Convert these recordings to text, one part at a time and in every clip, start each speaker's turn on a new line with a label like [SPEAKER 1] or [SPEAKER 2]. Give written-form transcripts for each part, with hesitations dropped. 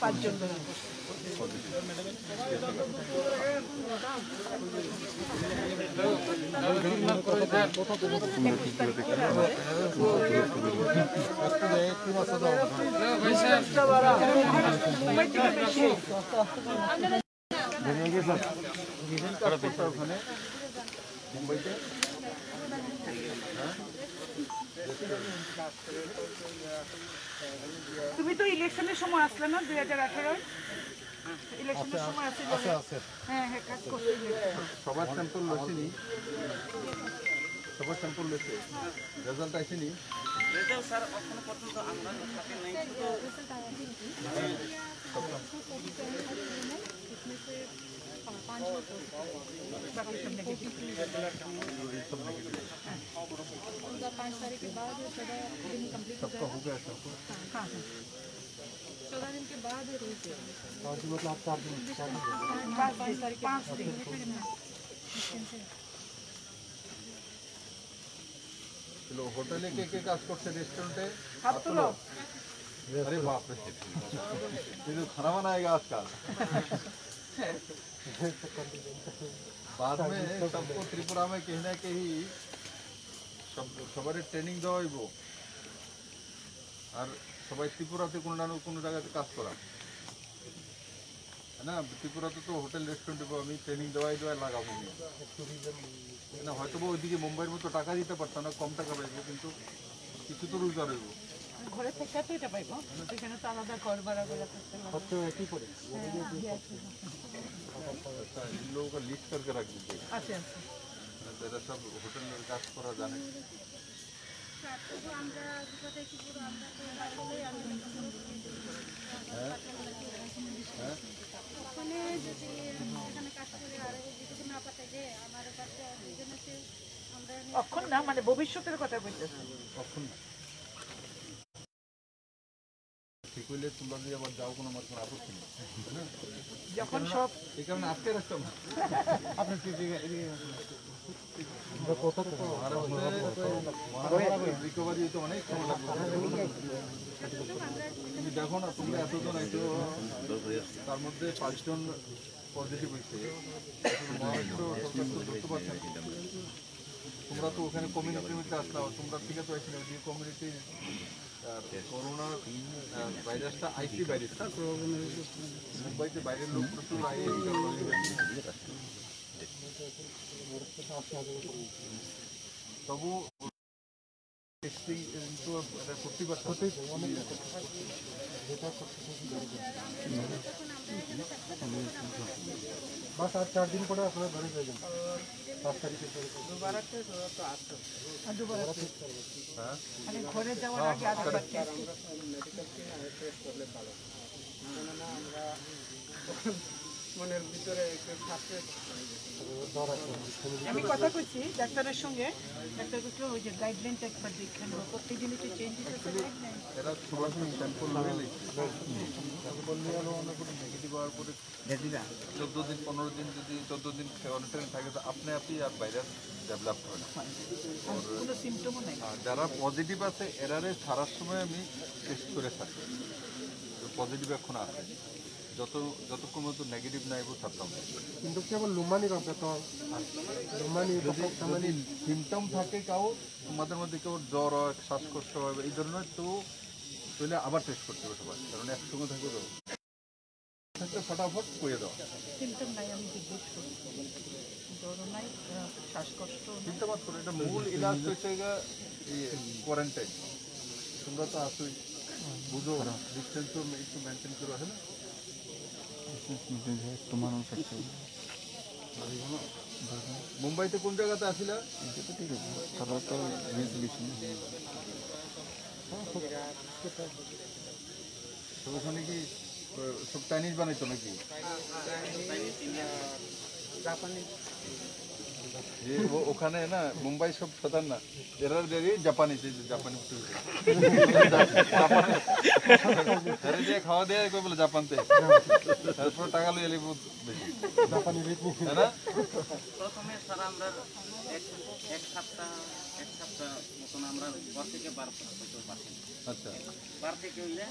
[SPEAKER 1] পাঁচজন ওখানে মুম্বাইতে তুমি তো ইলেকশনের সময় আসলে না 2018 ইলেকশনের সময় আছে হ্যাঁ হ্যাঁ কাজ করতে সবার স্যাম্পল লইছিনি সবার স্যাম্পল লইছে রেজাল্ট আইছেনি রেজাল্ট স্যার এখনো পর্যন্ত আমরা হাতে নাই তো রেজাল্ট আইছেনি उनका 5 तारीख के बाद 14 दिन कंप्लीट सबका हो गया सबको हाँ 14 दिन के बाद मतलब आप 4 दिन 5 तारीख 5 दिन चलो होटल के काज करते रेस्टोरेंटे आप तो लो अरे बाप रे ये तो खाना बनाएगा आजकल बाद में सबको त्रिपुरा में कहीं ना कहीं সবার ট্রেনিং দেওয়া হইব আর সবাই ত্রিপুরাতে কোনো না কোনো জায়গাতে কাজ করা না ত্রিপুরাতে তো হোটেল রেস্টুরেন্ট আমি ট্রেনিং দেওয়াই লাগাবো না হয়তো ওইদিকে মুম্বাইয়ের মতো টাকা দিতে পারতাম না কম টাকা পাইবো কিন্তু কিছু তো রোজগার হইব ঘরে থেকে তো এটা পাইবো সেখানে তো আলাদা ঘর ভাড়া করে করতে হবে সব একই করে लोगों का लिस्ट करके रख दीजिए अच्छा जरा सब होटल में काज करा जाने এখন না মানে ভবিষ্যতের কথা কইতেছি এখন ঠিক হইলে তোমরা যদি আবার যাও কোনো আমার কোনো আপত্তি নেই যখন সব এই কারণে আজকে রাখতাম আপনার কি রিকভারি তো অনেক সময় লাগবে তুমি দেখো না তোমরা এতজন আইছো তার মধ্যে 5 জন পজিটিভ হয়েছে মহারাষ্ট্র সরকার তো ধরতে পারছে তোমরা তো ওখানে কমিউনিটির মধ্যে আসলাম তোমরা ঠিক আছে আসলে ওই কমিউনিটি করোনা ভাইরাসটা আইসি ভাইরাস মুম্বাইতে বাইরের লোক প্রচুর তবু করতে পারছে बस आज 4 दिन पड़े अपना घर भेजें 5 तारीख दोबारा से दोबारा अरे घरे যাওয়ার আগে আধা বাকি মেডিকেল কে টেস্ট করলে ভালো না আমরা মনের ভিতরে একটু থাকতে আমি কথা কইছি ডাক্তারের সঙ্গে ডাক্তার কইছে ওই যে গাইডলাইনটা একবার দেখেন প্রত্যেকদিন একটু চেঞ্জ হচ্ছে গাইডলাইন এরা সবার স্যাম্পল নিলে স্যাম্পল নিয়ে আলো অনেক কোনো নেগেটিভ হওয়ার পরে 14 দিন 15 দিন যদি 14 দিন কোয়ারেন্টাইন থাকে তো আপনি আপনি আর ভাইরাস ডেভেলপ হয় না কোনো সিম্পটমও নাই যারা পজিটিভ আছে এরারে ছাড়ার সময় আমি টেস্ট করে থাকি পজিটিভ এখন আছে যতক্ষণ মতো নেগেটিভ নাই ছাড়তাম কিন্তু কেবল লুমানি রোগে তো লুমানি যদি সিমটম থাকে কাউ তোমাদের মধ্যে কেউ জ্বর হয় শ্বাসকষ্ট হয় এই ধরনের তো তাহলে আবার টেস্ট করতে হবে সবাই কারণ একসঙ্গে থাকে তো ফটাফট করে দাও সিমটম নাই আমি জিজ্ঞেস করছি জ্বর নাই শ্বাসকষ্ট চিন্তা মাত্র এটা মূল ইলাজ হচ্ছে কোয়ারেন্টাইন তোমরা তো আসোই বুঝো ডিস্টেন্স একটু মেনটেন করো হ্যাঁ মুম্বাইতে কোন জায়গাতে আসিলা ওখানে কি সব চাইনিজ বানাইতো নাকি জাপানিজ
[SPEAKER 2] ये वो ওখানে না মুম্বাই সব সাধারণ না এরা জাপানি আরে যে খাওয়া দেয় কই বলে জাপানতে তারপর টাকা লই এলি বহুত বেশি জাপানি রেট নিছে না
[SPEAKER 3] প্রথমে স্যার আমরা এক সপ্তাহ মতন আমরা ঘর থেকে বার করতে পারছি
[SPEAKER 2] আচ্ছা
[SPEAKER 3] বার থেকে হইলে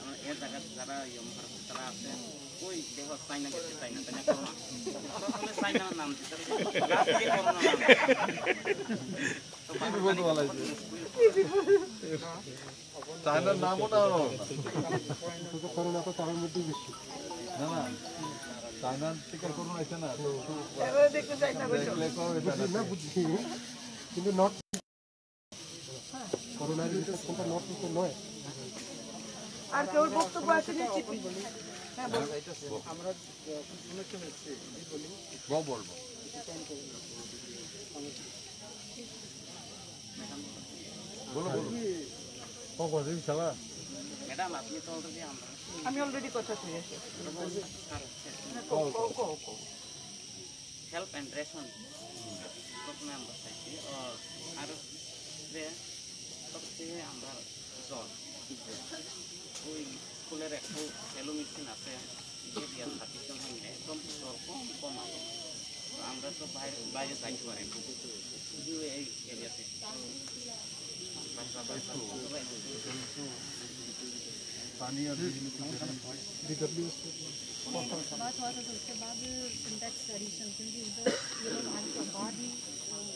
[SPEAKER 3] আমরা এর জায়গা যারা মহারাষ্ট্র তারা আছে ওই দেখো চাইনা গেছে চাইনা করোনা প্রথমে চাইনার নাম দিতে লাস্টে করোনা নাম
[SPEAKER 2] কি বলতে বলা হয়েছে চায়নার নামও না করোনা তো তার মধ্যে বেশি না না চায়নার থেকে করোনা আছে না তো
[SPEAKER 1] দেখতে চাই না
[SPEAKER 2] না বুঝছি
[SPEAKER 4] কিন্তু নট করোনা কোনটা নট তো নয়
[SPEAKER 1] আর কেউ বক্তব্য আছে নিশ্চিত
[SPEAKER 4] আমরা শুনেছি হচ্ছে বলি
[SPEAKER 2] বলবো
[SPEAKER 3] ম্যাডাম আপনি তো অলরেডি আমরা
[SPEAKER 1] আমি অলরেডি কথা কই আসি
[SPEAKER 3] হেল্প অ্যান্ড রেশন প্রথমে আমরা চাইছি আর যে সবচেয়ে আমরা জল ওই স্কুলের একটু সেলো মেশিন আছে যে দিয়া 30 জন হইলে একদম জল কম আছে আমরা তো বাইরে যাইতে পারি শুধু এই এরিয়াতে
[SPEAKER 2] पानी अभी
[SPEAKER 5] बात हुआ था तो उसके बाद सिंटैक्स एडिशन क्योंकि उधर ये लोग आने के बाद ही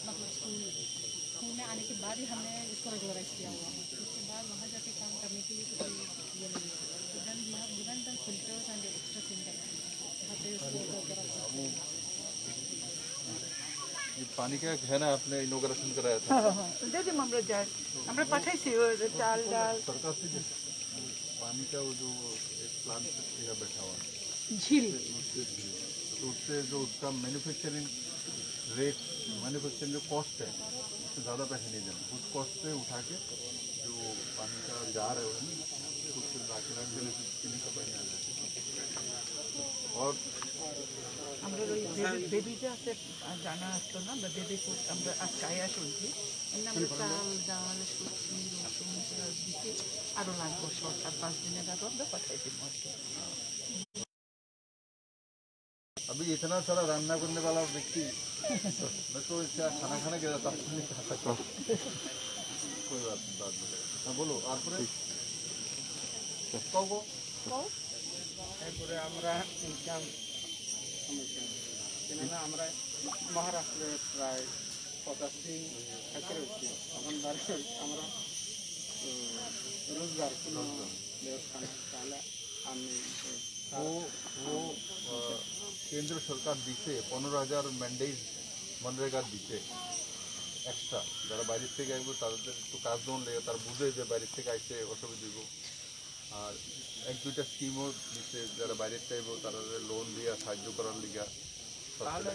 [SPEAKER 5] मतलब स्कूल में आने के बाद ही हमने इसको रेगुलराइज किया हुआ है उसके बाद वहाँ जाके काम करने के लिए कोई ये नहीं है तो then we have given them filters and extra syntax वहाँ पे उसको
[SPEAKER 2] ये पानी का है ना आपने इनॉग्रेशन कराया था
[SPEAKER 1] दे दिम আমরা যাই আমরা পাঠাইছি চাল ডাল
[SPEAKER 2] सरकार से पानी का वो जो एक प्लांट यहाँ बैठा हुआ है
[SPEAKER 1] झील
[SPEAKER 2] तो उससे जो उसका मैन्युफैक्चरिंग रेट मैन्युफैक्चरिंग जो कॉस्ट है उससे ज़्यादा पैसे नहीं देना उस कॉस्ट से उठा के जो पानी का जार है उसमें उससे लाके रख देने से पीने का पानी आ जाएगा और
[SPEAKER 1] আমরা ওই বেবিটা আছে জানা আসতো না বা বেবি ফুড আমরা আজকে আয়া শুনছি এর আমরা চাল ডাল সবজি রসুন পেঁয়াজ দিতে আরও লাগবো সরকার 5 দিনের আগে আমরা পাঠাই দিব
[SPEAKER 2] अभी इतना सारा रान्ना करने वाला व्यक्ति मैं तो क्या खाना खाने गया था नहीं खा सकता कोई बात नहीं हाँ बोलो आप कहो
[SPEAKER 4] এরপরে আমরা ইনকাম সমস্যা কেননা আমরা মহারাষ্ট্রে প্রায় 85 দিন থেকে রয়েছি এখন আমরা রোজগার কোনো ব্যবস্থা নেই তাহলে আমি
[SPEAKER 2] वो केंद्र सरकार दिते 15,000 मैंडेज मनरेगा दिते एक्सट्रा যারা বাইরে থেকে আইবো তাদের একটু কাজ দন লাগে তার বুঝে যে বাইরে থেকে আইছে অসুবিধা দিব আর এক দুইটা স্কিমও দিতে যারা বাইরে থেকে আইবো তারা লোন দিয়া সাহায্য করার লিগা
[SPEAKER 4] তাহলে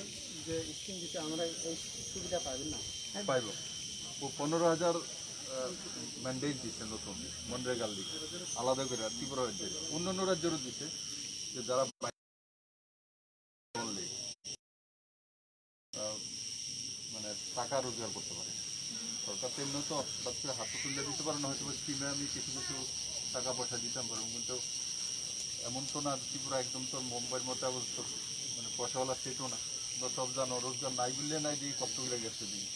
[SPEAKER 4] যে স্কিম দিতে আমরা এই সুবিধা পাবেন না
[SPEAKER 2] পাইবো ও 15,000 ম্যান্ডেট দিচ্ছে নতুন মনরেগার লিগে আলাদা করে ত্রিপুরা রাজ্যে অন্যান্য রাজ্যেরও দিচ্ছে যে যারা মানে টাকা রোজগার করতে পারে সরকার তো এমনি তো হঠাৎ করে হাতে তুলে দিতে পারে না হয়তো স্কিমে আমি কিছু কিছু টাকা পয়সা দিতাম পারবো কিন্তু এমন তো না ত্রিপুরা একদম তো মুম্বাইয়ের মতো অবস্থা মানে পয়সাওয়ালা সেটও না তোমরা সব জানো রোজগার নাই বললে নাই দিয়ে কষ্ট করে গেছে দিই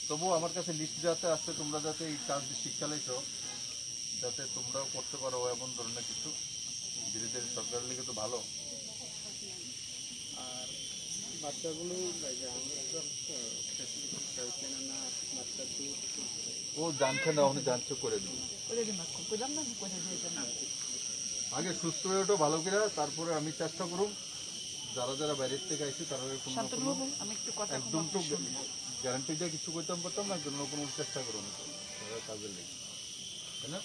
[SPEAKER 2] তবুও আমার কাছে লিস্ট যাতে আসছে তোমরা যাতে এই কাজ শীতকালেইছো যাতে তোমরাও করতে পারো এমন ধরনের কিছু ধীরে ধীরে সরকারের লিগে তো ভালো
[SPEAKER 4] আর বাচ্চাগুলো না বাচ্চা
[SPEAKER 2] ও জানছে না উনি জানছে করে দিন
[SPEAKER 1] কইলাম না করে দিয়েছে না
[SPEAKER 2] আগে সুস্থ হয়ে ওঠো ভালো করে তারপরে আমি চেষ্টা করুন যারা যারা বাইরের থেকে আইছে তারা
[SPEAKER 1] শান্তনু বাবু আমি একটু কথা
[SPEAKER 2] একদম তো গ্যারান্টি দিয়ে কিছু করতাম না জন্য কোনো চেষ্টা করুন কাজের লেগে তাই না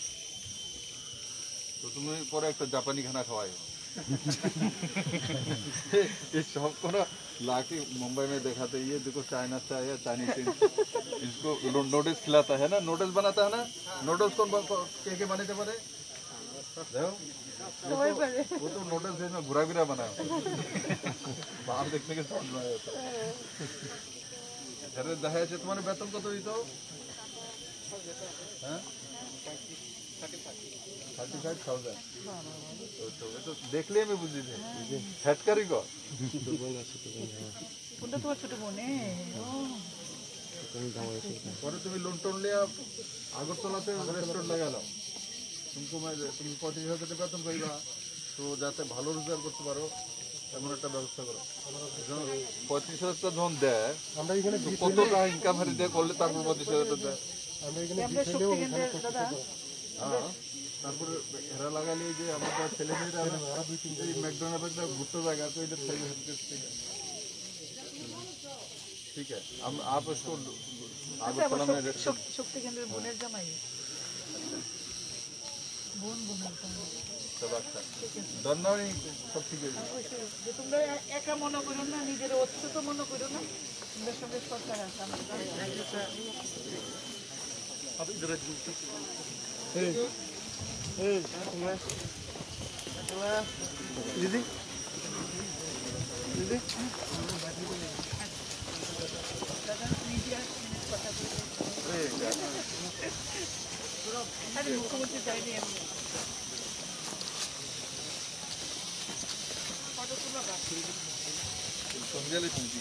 [SPEAKER 2] তো তুমি পরে একটা জাপানি খানা খাওয়াই ये सब को ना लाके मुंबई में दिखाते ये देखो चाइना से आया चाइनीज इसको नूडल्स खिलाता है ना नूडल्स बनाता है ना नूडल्स कौन के बनाते पारे
[SPEAKER 1] সবাই পারে
[SPEAKER 2] वो तो नोटिस है ना घुरा घुरा बनाया बाहर देखने के साथ बनाया होता अरे दहेज है तुम्हारे वेतन को तो ही तो हैं 35,000 तो देख लिए मैं बुद्धि थे सेट करी को
[SPEAKER 1] কোনটা তোমার ছোট বোনে
[SPEAKER 2] পরে তুমি লোন টোন লিয়া আগরতলাতে রেস্টুরেন্ট লাগালাম তুমি 35,000 টাকা বেতন পাইবা তো যাতে ভালো রোজগার করতে পারো এমন একটা ব্যবস্থা করো 35,000 টাকা যখন দেয়
[SPEAKER 4] আমরা এখানে
[SPEAKER 2] কত টাকা ইনকাম হারি দিয়ে করলে তারপর 35,000 টাকা দেয়
[SPEAKER 4] আমরা এখানে
[SPEAKER 1] আমরা শক্তি কেন্দ্রের দাদা
[SPEAKER 2] হ্যাঁ তারপরে এরা লাগালে যে আমাদের ছেলে মেয়েরা ম্যাকডোনাল্ড ঘুরতে জায়গা তো এদের ठीक है आप उसको আগরতলা में
[SPEAKER 1] শক্তি কেন্দ্রের বোনের জামাই বোন বোনের জামাই
[SPEAKER 2] सब अच्छा दोनों ही सब ठीक है
[SPEAKER 1] যে তোমরা একা মনে করো না নিজের অচ্যুত মনে করো না তোমরা সঙ্গে সরকার আছে
[SPEAKER 4] দিদি দিদি
[SPEAKER 1] আরে মুখ্যমন্ত্রী যায়নি আমি
[SPEAKER 2] समझले तुमची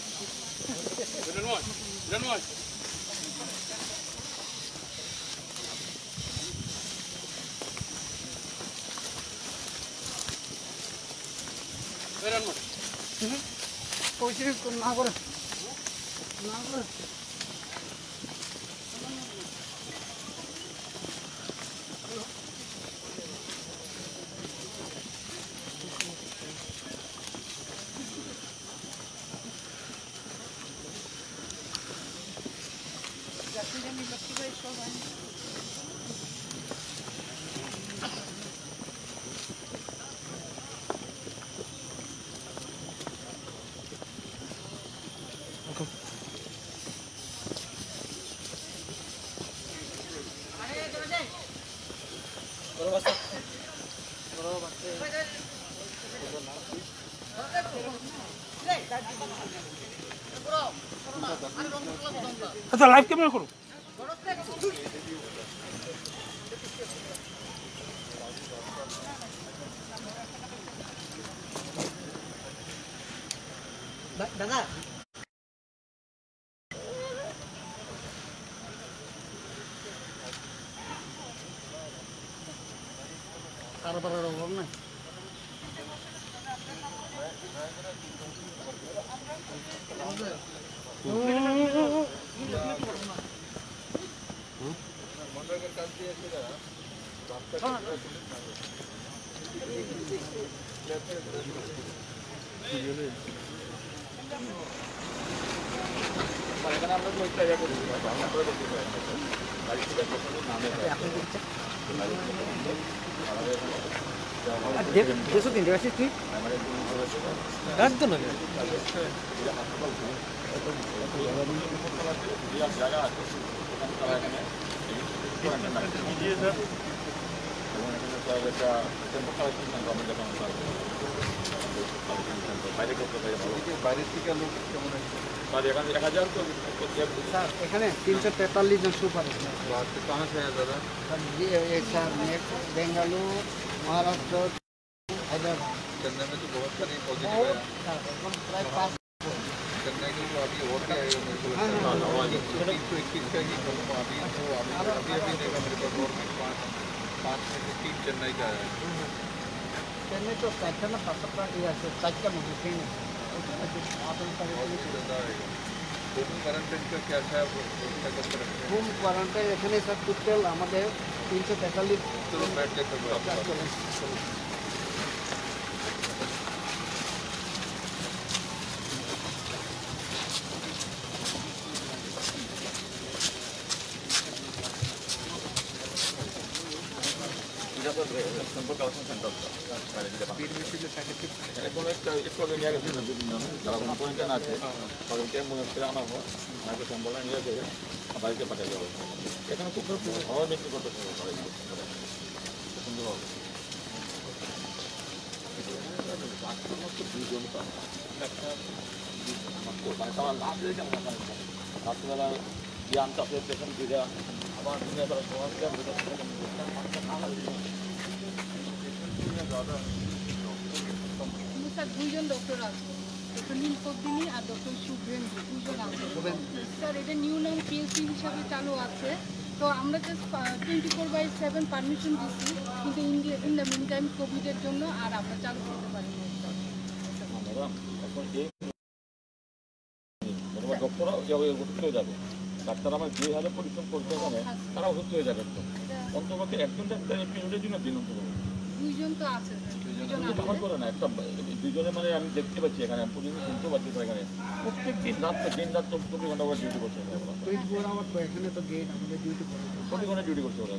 [SPEAKER 4] পয়সা না করে না করে
[SPEAKER 1] যাত্রীরা নির্বাচিত হয়ে সবাই
[SPEAKER 4] আচ্ছা লাইভ ক্যামেরা করো দাদা কারবারের অভাব নাই দেড়শো তিনটে আছিস তুই একদম না
[SPEAKER 2] বাইরে থেকে লোক কেমন
[SPEAKER 4] স্যার এখানে 343 জন সুপার
[SPEAKER 2] कहाँ से है दादा
[SPEAKER 4] एक सर बेंगलुरु महाराष्ट्र हैदराबाद
[SPEAKER 2] चेन्नई में तो बहुत सारी पॉजिटिव
[SPEAKER 4] और
[SPEAKER 2] है
[SPEAKER 4] प्राय 5
[SPEAKER 2] चेन्नई के तो अभी और क्या आएगा मेरे को लगता है 121 का ही करूँ अभी देगा मेरे पास और में 5 में से 3 चेन्नई का है
[SPEAKER 4] चेन्नई तो पैटर्न पता दिया से सच्चा मुझे ट्रेन
[SPEAKER 2] होम क्वारंटाइन का क्या है उसका कब तक
[SPEAKER 4] होम क्वारंटाइन এখানে স্যার টোটাল আমাদের 343
[SPEAKER 2] चलो बैठ लेते हैं সম্পর্ক আলোচনা সেন্টার কোনো একটা একটু আগে নিয়ে গেছে যারা কোনো পয়েন্ট আছে তাদেরকে মনে করে আনা হয় আমাকে সম্বলনা নিয়ে গেছে বাড়িতে পাঠিয়ে দেওয়া হবে এখানে খুব ভালো ব্যক্তি করতে সুন্দর হবে
[SPEAKER 6] মানে তারা লাভ দিলে কেমন রাত্রিবেলা জ্ঞান চাষের পেছন দিকে আবার দিনের বেলা সমাজ
[SPEAKER 5] স্যার দুইজন ডক্টর আছে, ডক্টর নীলপদ্মিনী আর ডক্টর শুভ্রেন্দু, দুজন আছে স্যার। এটা নিউ নাম পিএসসি হিসাবে চালু আছে। তো আমরা জাস্ট 24/7 পারমিশন দিচ্ছি, কিন্তু ইন দ্য মিন টাইম কোভিডের জন্য আর আমরা চালু করতে পারিনি।
[SPEAKER 6] ডক্টররা অসুস্থ হয়ে যাবে, ডাক্তার আমার যে হারে পরিশ্রম করতে হবে তারা অসুস্থ হয়ে যাবে একদম। অন্তপক্ষে একজন ডাক্তার এই পিরিয়ডের জন্য দিন
[SPEAKER 5] দুইজন তো আছে
[SPEAKER 6] আমার করে না একটা দুজনে মানে আমি দেখতে পাচ্ছি এখানে আমি প্রতিদিন শুনতে পাচ্ছি তো এখানে প্রত্যেক দিন রাত 24 ঘন্টা করে ডিউটি করছে,
[SPEAKER 4] 24 আওয়ার তো এখানে তো গেট আমাদের ডিউটি করে
[SPEAKER 6] প্রতি ঘন্টা ডিউটি করছে ওরা।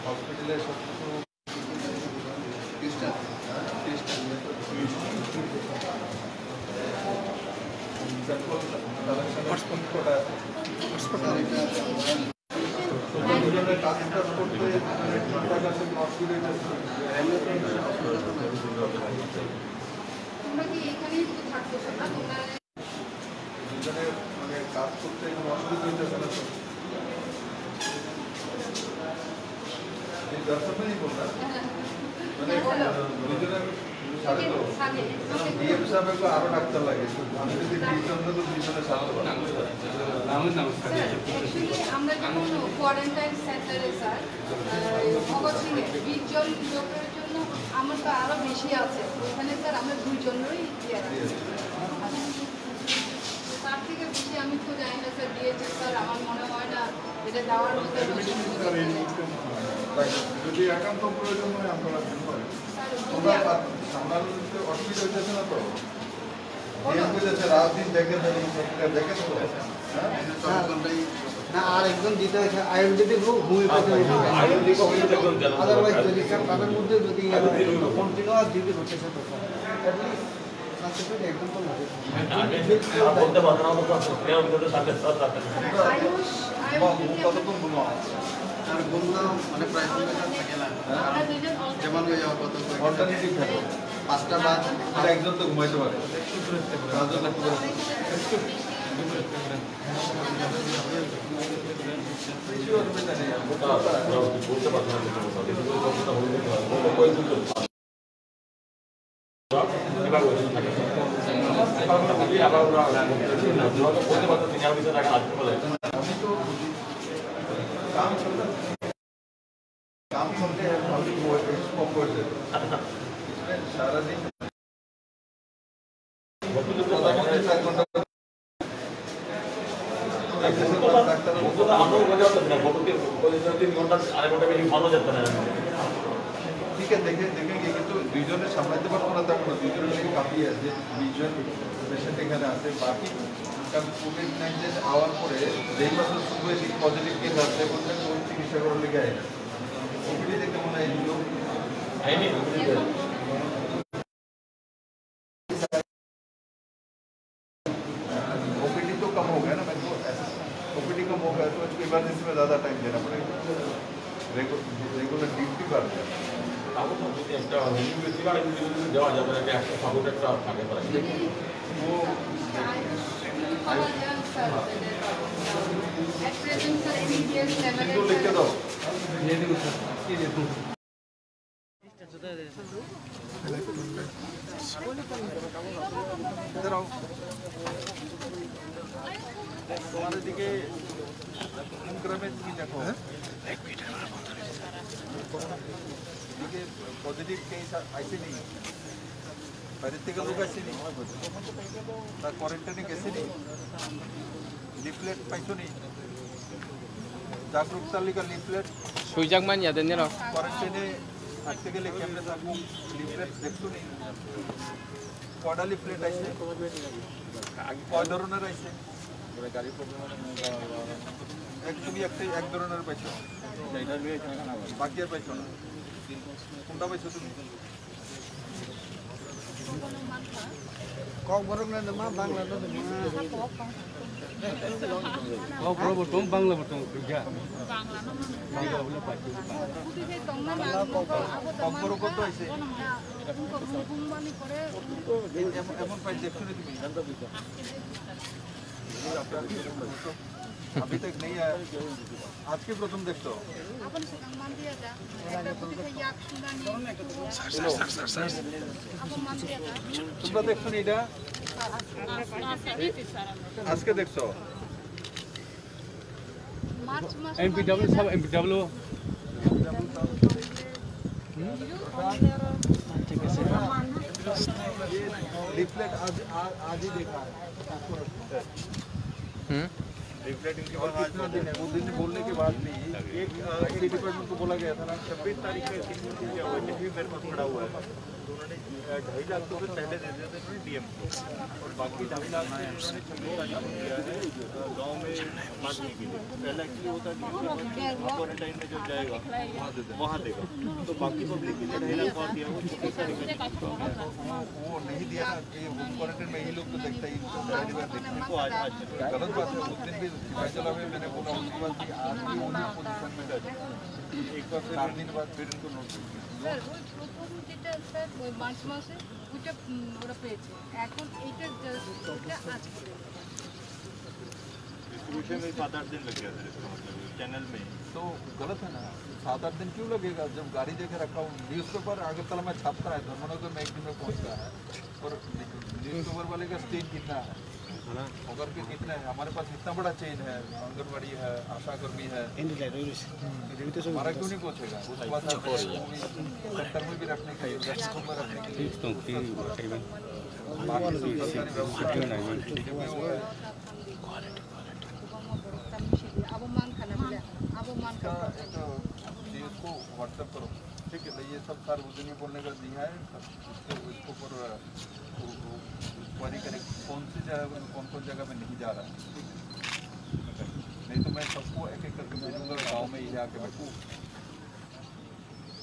[SPEAKER 2] হসপিটালে সব মানে কাজ করতে অসুবিধা হইতেছে না। দর্শকই বললাম মানে দুজনের ডিএম সাহেব আরো ডাক্তার লাগে, আমি যদি দুইজন তো দুইজনের সাথে
[SPEAKER 5] আমরা যখন কোয়ারেন্টাইন সেন্টারে স্যার ভগৎ সিং 20 জন লোকের জন্য আমার তো আরো বেশি আছে, ওখানে স্যার আমরা দুইজনেরই তার থেকে বেশি আমি তো জানি না স্যার দিয়েছে স্যার, আমার মনে হয় না এটা দেওয়ার মতো।
[SPEAKER 2] যদি একান্ত প্রয়োজন হয় আপনারা সামলাতে অসুবিধা হইতেছে না তো? রাত দিন দেখেন দেখেন তো
[SPEAKER 4] না, আর একজন দিতে হয়েছে আয়ুর্বেদিক হোক হোমিওপ্যাথি আদারওয়াইজ যদি স্যার তাদের মধ্যে যদি কন্টিনিউয়াস ডিউটি করতেছে তো একদম তো
[SPEAKER 2] কতক্ষণ গুলো
[SPEAKER 4] আর বন্ধু মানে প্রায় থাকে না, যেমন
[SPEAKER 2] অল্টারনেটিভ থাকে
[SPEAKER 4] 5টা বাদ
[SPEAKER 2] আর একজন তো ঘুমাইতে পারে। আমি তো কাম করতে সারাদিন ঠিক আছে দেখে গিয়ে কিন্তু দুইজনের সামলাইতে পারবো না, তেমন দুইজনের লেগে কাঁপিয়ে আছে, 20 জন পেশেন্ট এখানে আছে। বাকি কারণ কোভিড-19 হওয়ার পরে যেই মাসে শুরু হয়েছে পজিটিভ কেস আসছে বলতে ওই চিকিৎসা করার লেগে আয় না কোভিডে দেখতে মনে হয় ओपीडी तो कम हो गया ना, मैं तो ओपीडी कम हो गया तो इमरजेंसी में ज़्यादा टाइम देना पड़ेगा, रेगुलर ड्यूटी कर दिया। वो लिख के दो इधर आओ। তোমার দিকে কোন গ্রামে তুমি দেখো দিকে পজিটিভ কেস আইসেনি বাইরে থেকে লোক আসেনি তার কোয়ারেন্টাইনে গেছেনি লিফলেট পাইছনি জাগরুক তালিকা লিফলেট
[SPEAKER 7] সুইজাক মানিয়া দেন না
[SPEAKER 2] কোয়ারেন্টাইনে থাকতে গেলে কেমনে থাকবো লিফলেট দেখছনি কয়টা লিফলেট আইছে কয় ধরনের আইছে
[SPEAKER 6] গাড়ি প্রবলেম
[SPEAKER 2] তুমি এক ধরনের পাইছো বাকি আর পাইছো না কোনটা পাইছো তুমি
[SPEAKER 4] কক বরং না মা বাংলা তো কক বড় বটম বাংলা বটম যা বাংলা বলে পাইছো
[SPEAKER 2] কম্পর কত আইছে এমন পাই দেখছনি তুমি अभी तक नहीं आया आज के प्रथम देखते हो তোমরা দেখছো নি এটা আজকে দেখছো
[SPEAKER 4] एमपीडब्ल्यू सब एमपीडब्ल्यू
[SPEAKER 2] लिफलेट आज ही देखा रिफ्लेक्ट इनके पास कितना दिन है वो दिन बोलने के बाद भी एक डिपार्टमेंट को बोला गया था ना 26 तारीख को भी मेरे पास पड़ा हुआ है तो उन्होंने 2.5 लाख तो पहले दे दिए थे डीएम को और बाकी 2.5 लाख उन्होंने 26 तारीख को दिया है गाँव में बांटने के लिए पहले एक्चुअली होता है क्वारंटाइन में जो जाएगा वहाँ देगा तो बाकी पब्लिक के लिए 2.5 लाख और दिया वो 26 तारीख को वो नहीं दिया ना कि होम क्वारंटाइन में यही लोग तो देखते ही देखने को आज गलत बात है उस दिन भी फैसला में मैंने बोला उसके बाद कि आज भी उन्हीं पोजीशन में डर एक बार 4 दिन बाद फिर इनको नोटिस
[SPEAKER 5] স্যার ওই প্রথম যেটা স্যার ওই মার্চ মাসে ওইটা ওরা পেয়েছে এখন এইটা ওটা আজকে
[SPEAKER 2] डिस्ट्रीब्यूशन में 7-8 दिन लग गया था इसका मतलब चैनल में तो गलत है ना 7-8 दिन क्यों लगेगा जब गाड़ी देके रखा हूँ न्यूज़पेपर अगरतला में छापता है धर्मनगर में एक दिन में पहुँचता है और न्यूज़पेपर वाले का स्टेज कितना है अगर के कितना है हमारे पास इतना बड़ा चेन है आंगनबाड़ी है आशा कर्मी है हमारा क्यों नहीं पहुँचेगा उसके बाद सेंटर में भी रखने के लिए रेस्टोरेंट में रखने के लिए बाकी सब सरकारी व्यवस्था
[SPEAKER 5] अवमान खाना मिला अवमान का
[SPEAKER 2] को व्हाट्सएप करो ठीक है ये सब सार्वजनिक बोलने का दिया है इसको ऊपर क्वारी करें कौन सी जगह कौन जगह में नहीं जा रहा है नहीं तो मैं सबको एक एक करके भेजूंगा गाँव में ही आके बैठूँ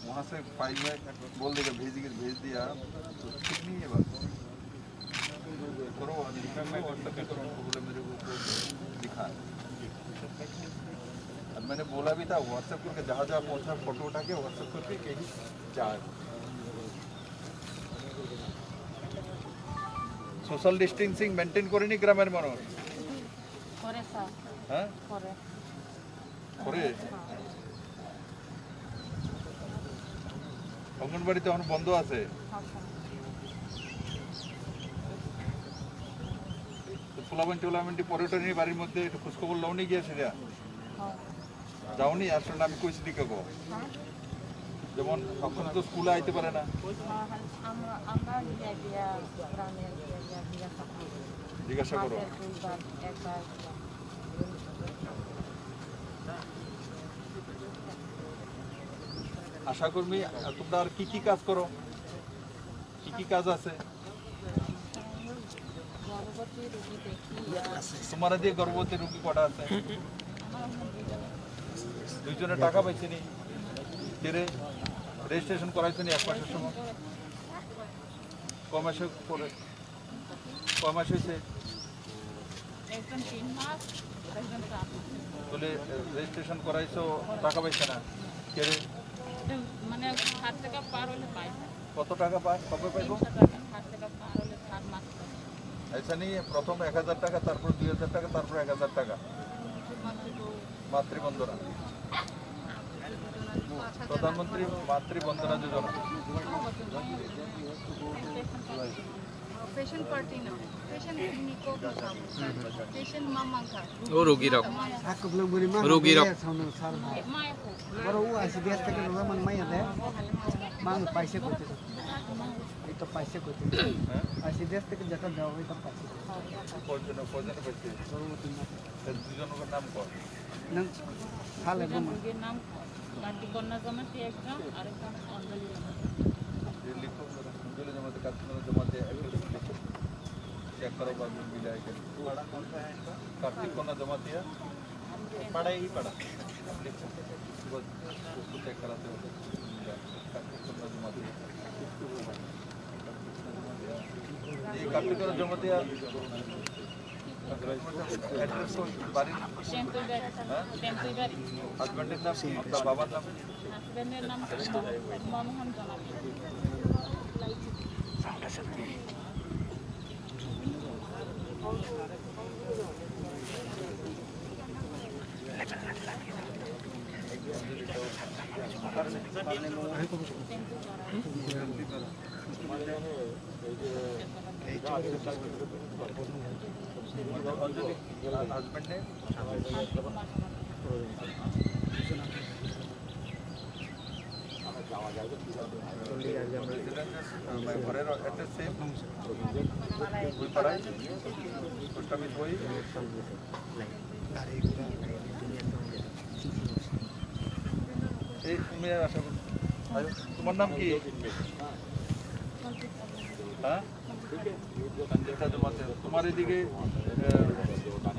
[SPEAKER 2] वहाँ से फाइल में बोल देगा भेज दिया तो ठीक नहीं है बात करो मैं व्हाट्सएप पे करो बोले मेरे को दिखा अब मैंने बोला भी था व्हाट्सएप करके जहाँ जहाँ पहुँचा फोटो उठा के व्हाट्सएप करके कहीं जाए सोशल डिस्टेंसिंग मेंटेन करेনি গ্রামের মানুষ
[SPEAKER 5] করে স্যার
[SPEAKER 2] হ্যাঁ
[SPEAKER 5] করে
[SPEAKER 2] করে অঙ্গনবাড়ি তো এখন বন্ধ আছে তো ফুলামেন্টি পর্যটনী বাড়ির মধ্যে একটু খোঁজখবর লওনি গিয়েছে যা যাওনি আসলে আমি কইছি দিকে গো যেমন এখন তো স্কুলে আইতে পারে না
[SPEAKER 5] আমরা
[SPEAKER 2] জিজ্ঞাসা করো আশা কর্মী তোমরা আর কি কাজ করো কি কাজ আছে তোমার দিয়ে গর্ভবতী রোগী কটা আছে দুইজনে টাকা পাইছে নি ফিরে রেজিস্ট্রেশন করাইছে নি 1 মাসের সময় কয় মাসে পরে কয় মাস হয়েছে
[SPEAKER 5] একজন 3 মাস একজন 4 মাস
[SPEAKER 2] বলে রেজিস্ট্রেশন করাইছো টাকা পাইছে না ফিরে
[SPEAKER 5] মানে 7 টাকা পার হলে পাই
[SPEAKER 2] কত টাকা পায় কবে পাইবো
[SPEAKER 5] 7 টাকা পার হলে 4 মাস
[SPEAKER 2] ऐसा नहीं है प्रथम 1000 টাকা তারপর 2000 টাকা তারপর 1000 টাকা মাতৃবন্দনা প্রধানমন্ত্রী মাতৃবন্দনা যোজনা
[SPEAKER 5] Fashion party no. Fashion niko kamu. Fashion mama ka.
[SPEAKER 7] ও রোগীরাও
[SPEAKER 4] Aku belum beri mana.
[SPEAKER 7] Rugi, Rok.
[SPEAKER 4] Sama sar.
[SPEAKER 5] Maya ko.
[SPEAKER 4] Baru asih dia tekan zaman maya deh. Mang paise kote. Itu paise kote. Asih dia tekan jaka dawa itu paise.
[SPEAKER 2] কয়জন পাইছে দুজনের নাম কর
[SPEAKER 4] Nang hal itu mah.
[SPEAKER 5] Dia nam mati konna zaman si ekam arekam ondali.
[SPEAKER 2] লিখো দুজনে জমাতে কাটতে জমাতে চেক করো বা মিলাই के पढ़ा कौन सा है इनका कार्तिक कोना जमा दिया पढ़ा ही पढ़ा लिखो बस उसको चेक कराते हो कार्तिक कोना जमा दिया ये कार्तिक कोना जमा दिया एड्रेस को बारी
[SPEAKER 5] Tempoy bari.
[SPEAKER 2] हस्बैंड का नाम आपका बाबा नाम
[SPEAKER 5] Husband এর নাম মনমোহন জানাবি।
[SPEAKER 2] हस्बैंड ने ঘরের অ্যাড্রেস সেম বই পড়াই পোস্ট অফিস বই এই তুমি আশা করো তোমার নাম কি হ্যাঁ সঞ্জিতা জমাতে তোমার এদিকে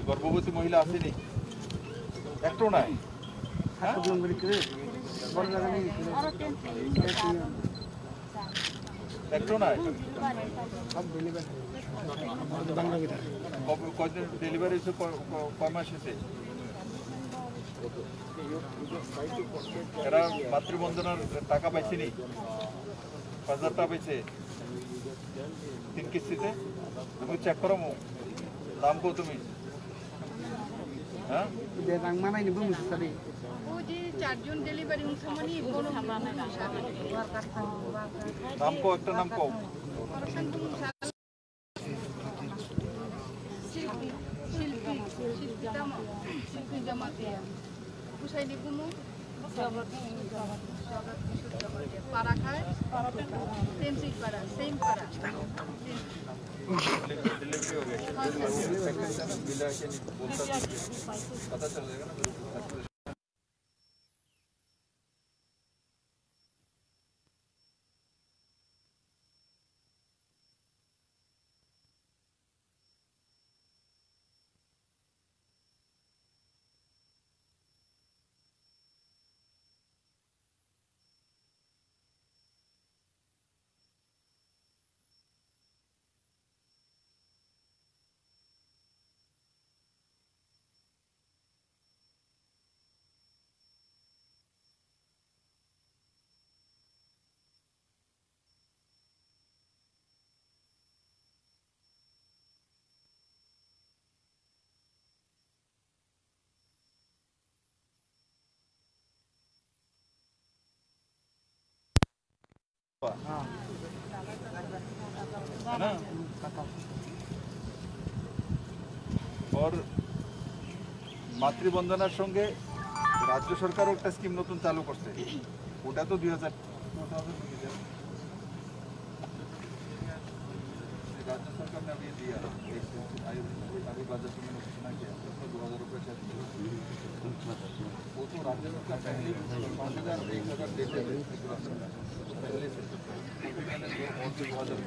[SPEAKER 2] গর্ভবতী মহিলা আসেনি একটু নাই
[SPEAKER 4] Aku belum beri kredit. Baru lagi ni.
[SPEAKER 2] একটু নাই
[SPEAKER 4] Ab beli ber. Bangla kita.
[SPEAKER 2] কয়দিন ডেলিভারি হয়েছে কয় মাস হয়েছে এরা মাতৃবন্ধনার টাকা পাইছেনি 5,000 টাকা পাইছে 3 কিস্তিতে তুমি চেক করো দাম কো তুমি হ্যাঁ
[SPEAKER 4] Dia nang mana ini belum tadi.
[SPEAKER 5] ও যে চারজন ডেলিভারি মুসলমানই বড় হাবানা
[SPEAKER 2] নাম কো একটা নাম কো
[SPEAKER 5] শিল্পী জমাতিয়া পুষাইলি কোনো পাড়া খায় সেম সিট পাড়া সেম পাড়া
[SPEAKER 2] डिलीवरी हो गया मिला के नहीं बोलता पता चल जाएगा ना है ना और মাতৃবন্ধনার সঙ্গে রাজ্য সরকারও একটা স্কিম নতুন চালু করছে ওটা তো 2000 राज्य सरकार ने अभी दिया अभी बजट में घोषणा किया उसको 2,000 रुपये वो तो राज्य सरकार पहले 5,000 1,000 देते थे पहले से मैंने 2,000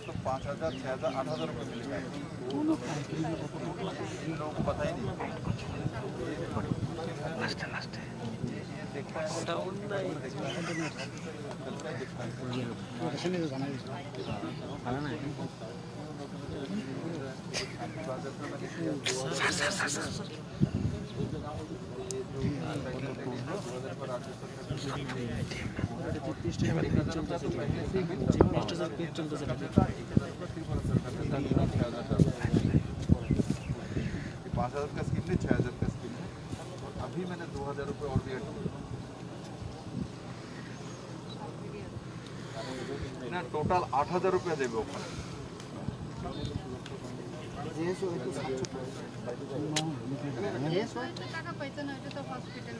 [SPEAKER 2] तो 5,000 6,000 8,000 रुपये मिलेगा इन लोगों को पता ही नहीं देखता है
[SPEAKER 4] Sini tu sana. Mana nak?
[SPEAKER 2] पाँच 5,000 का स्कीम नहीं 6,000 का स्कीम है अभी मैंने 2,000 रुपये और दिया এটা টোটাল 8,000 রুপিয়া দেবে ওখানে।
[SPEAKER 5] টাকা পাইতো না, এটা তো হসপিটাল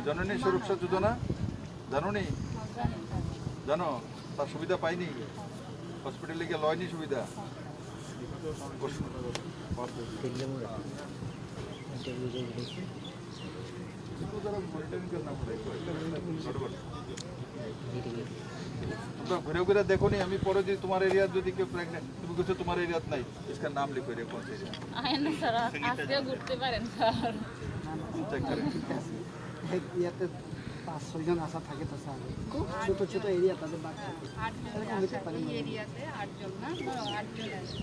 [SPEAKER 2] জননী সুরক্ষা যোজনা জানো নি? জানো তার সুবিধা পাইনি, হসপিটালে গিয়ে লয়নি সুবিধা। ঘুরে ঘুরে দেখো নি, আমি পরে যদি তোমার এরিয়া যদি কেউ প্রেগনেন্ট, তুমি কিছু তোমার এরিয়াত নাই, इसका नाम लिखो एरिया कौन सा एरिया
[SPEAKER 5] আয়না স্যার আজকে ঘুরতে পারেন স্যার।
[SPEAKER 2] চেক করেন।
[SPEAKER 4] ইয়াতে 5-6 জন আসা থাকে তো স্যার, খুব ছোট ছোট এরিয়া তাদের বাদ থাকে।
[SPEAKER 5] এই এরিয়াতে 8 জন না, 8 জন আছে।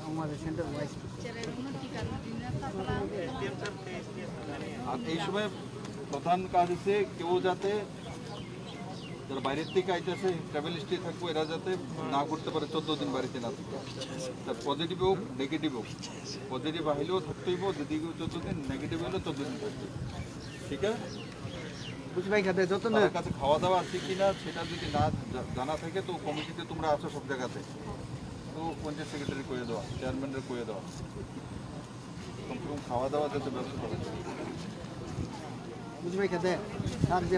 [SPEAKER 4] আমাদের সেন্টার ওয়াইজ
[SPEAKER 5] ছেলেগুলো টিকা দিনে তারপর
[SPEAKER 2] আর এই সময় প্রধান কাজ হচ্ছে কেউ যাতে যারা বাইরের থেকে আইতেছে ট্রাভেল হিস্ট্রি থাকবো, এরা যাতে না করতে পারে 14 দিন বাড়িতে না থাকে। তার পজিটিভ হোক নেগেটিভ হোক, পজিটিভ আহিলেও থাকতে হইব, যদি 14 দিন, নেগেটিভ হলেও 14 দিন থাকতে হবে। ঠিক আছে?
[SPEAKER 4] বুঝি ভাই খাতে যত না
[SPEAKER 2] তার কাছে খাওয়া দাওয়া আছে কিনা সেটা যদি না জানা থাকে তো কমিটিতে তোমরা আছো সব জায়গাতে, তো পঞ্চায়েত সেক্রেটারি করে দেওয়া, চেয়ারম্যানের করে দেওয়া, কমসে কম খাওয়া দাওয়া যাতে ব্যবস্থা করা যায়।
[SPEAKER 4] বুঝি ভাই খাতে স্যার যে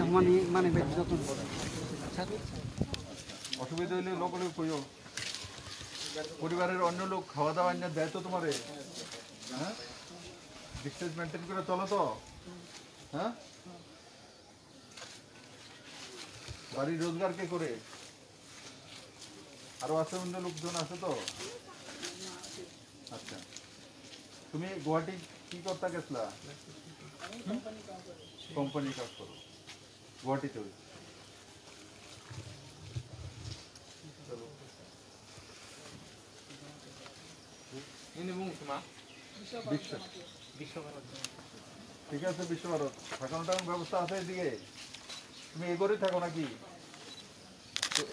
[SPEAKER 4] মানে ভাই যত
[SPEAKER 2] অসুবিধা হলে লোক কইও, পরিবারের অন্য লোক খাওয়া দাওয়া আন্য দেয় তো তোমারে? হ্যাঁ, ডিস্টেন্স মেনটেন করে চলো তো? হ্যাঁ, বাড়ির রোজগার কে করে? আরো আছে অন্য লোকজন আছে তো? আচ্ছা, তুমি গুয়াহাটি কি করতে গেছলা? কোম্পানি কাজ করো গুয়াহাটিতে? ঠিক আছে, বিশ্বভারত থাকানোর টাকার ব্যবস্থা আছে এদিকে? তুমি এগোরে থাকো নাকি?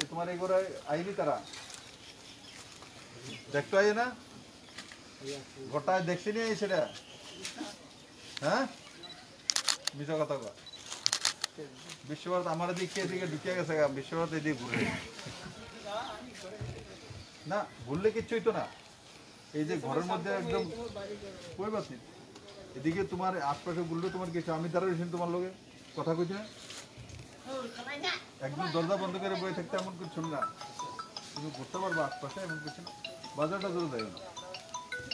[SPEAKER 2] তোমার এগোরে আইনি তারা দেখতে আই না? গোটায় দেখছি নি সেটা? হ্যাঁ, মিশা কথা কয়। বিশ্বভারত আমার দিকে এদিকে ঢুকে গেছে, বিশ্বভারত এদিকে ঘুরে না, ভুললে কিচ্ছুই তো না। এই যে ঘরের মধ্যে একদম কই বাসি এদিকে তোমার আশপাশে বললে তোমার কিছু, আমি তারা তোমার লোকে কথা কইছি না, একদম দরজা বন্ধ করে বয়ে থাকতে এমন কিছু না, তুমি ঘুরতে পারবো আশপাশে এমন কিছু না। বাজারটা ধরে যাবে না,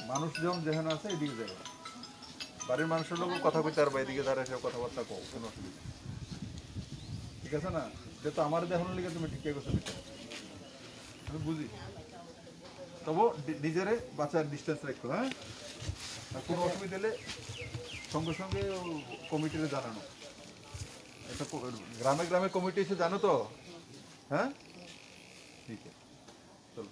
[SPEAKER 2] মানুষজন যেখানে আছে এদিকে যাবে, বাড়ির মানুষের লোক কথা কইতে পারবা, এদিকে তারা সব কথাবার্তা কও, কোনো অসুবিধা ঠিক আছে না? যেহেতু আমার দেখানোর লিগে তুমি ঠিক করছো, আমি বুঝি, তবু নিজেরে বাঁচার ডিস্টেন্স রাখো। হ্যাঁ, আর কোনো অসুবিধা হলে সঙ্গে সঙ্গে কমিটিতে জানানো। এটা গ্রামে গ্রামে কমিটি এসে জানো তো? হ্যাঁ, ঠিক আছে, চলো।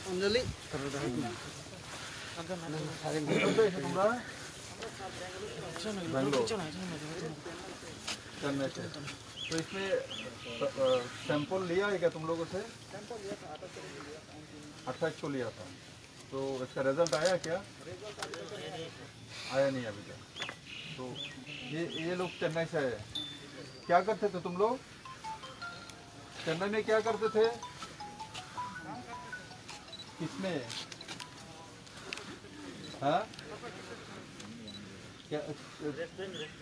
[SPEAKER 4] অঞ্জলি
[SPEAKER 2] তোমরা बैंगलोर चेन्नई से तो इसमें सैंपल लिया है क्या तुम लोगों से 28 को लिया था तो इसका रिजल्ट आया क्या आया नहीं अभी तक तो ये लोग चेन्नई से आए क्या करते थे तुम लोग चेन्नई में क्या करते थे किसमें हाँ क्या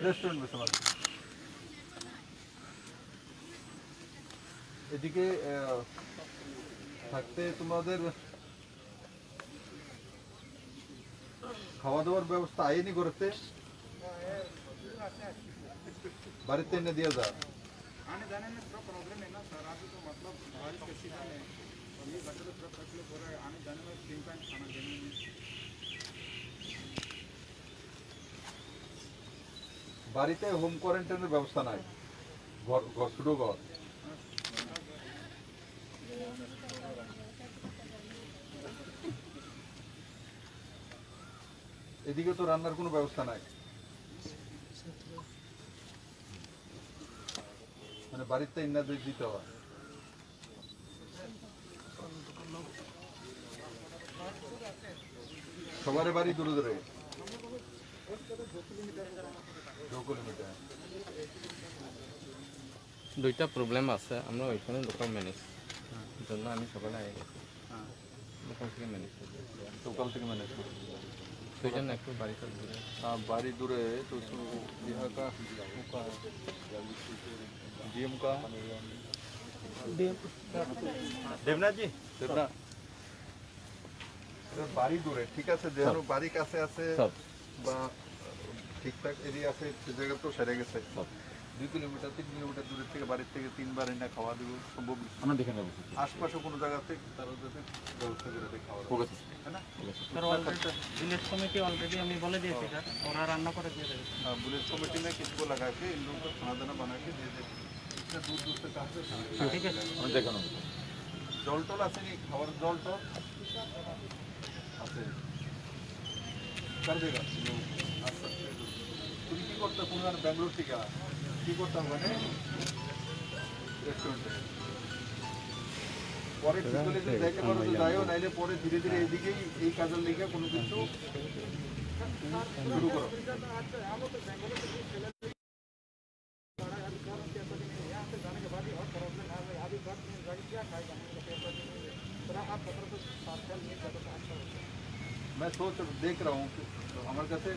[SPEAKER 2] रेस्टोरेंट में समझ এদিকে থাকতে তোমাদের খাওয়া দাওয়ার ব্যবস্থা আইনি করতে বাড়িতে এনে দিয়ে যা
[SPEAKER 1] आने जाने में थोड़ा प्रॉब्लम है ना सर अभी तो मतलब बारिश के सीजन है ये बच्चे लोग थोड़ा तकलीफ हो रहा है आने जाने में 3 टाइम खाना देने में
[SPEAKER 2] বাড়িতে হোম কোয়ারেন্টাইনের ব্যবস্থা নাই ঘর ছোটো ঘর এদিকে তো রান্নার কোনো ব্যবস্থা নাই মানে বাড়িতে ইন্না দিতে হয় সবার বাড়ি দূরে দূরে 2 কিলোমিটার
[SPEAKER 3] দুইটা প্রবলেম আছে আমরা ওইখানে লোকাল ম্যানেজ জন্য আমি সকালে আগে গেছি লোকাল থেকে ম্যানেজ করি
[SPEAKER 2] সকাল থেকে ম্যানেজ করি
[SPEAKER 3] সেই জন্য একটু বাড়িটা দূরে
[SPEAKER 2] हाँ बारी दूर है तो यहाँ का डीएम का
[SPEAKER 7] देवनाथ जी
[SPEAKER 2] देवना বাড়ি দূরে ঠিক আছে যেন বাড়ি কাছে আছে
[SPEAKER 3] সব
[SPEAKER 2] বা ঠিকঠাক এরিয়া আছে সে জায়গা তো সেরে গেছে 2 কিলোমিটার 3 কিলোমিটার দূরের থেকে বাড়ির থেকে 3 বার এনে খাওয়া দেবো সম্ভব
[SPEAKER 6] আমরা দেখে নেবো
[SPEAKER 2] আশপাশে কোনো জায়গাতে তারা যাতে ব্যবস্থা করে দেয় খাওয়া
[SPEAKER 6] ঠিক আছে
[SPEAKER 2] है ना
[SPEAKER 1] sir already village committee already हमें बोले दिए थे सर और रान्ना कर दिए थे
[SPEAKER 2] पुलिस कमेटी में किसको लगा के इन लोगों को खाना दाना बना के दे दे इतना दूर दूर से कहाँ से खाना
[SPEAKER 1] ठीक है
[SPEAKER 6] আমরা দেখে নেবো
[SPEAKER 2] জল টল আসেনি খাবার জল টল আছে कर देगा তুমি কি করতে তুমি আর ব্যাঙ্গালোর থেকে কি করতাম মানে রেস্টুরেন্টে পরে ঠিক হলে যদি যাইতে পারো তো যাইও নাইলে পরে ধীরে ধীরে এইদিকেই এই কাজের লেগে কোনো কিছু শুরু করো मैं सोच देख रहा हूँ कि हमारे कैसे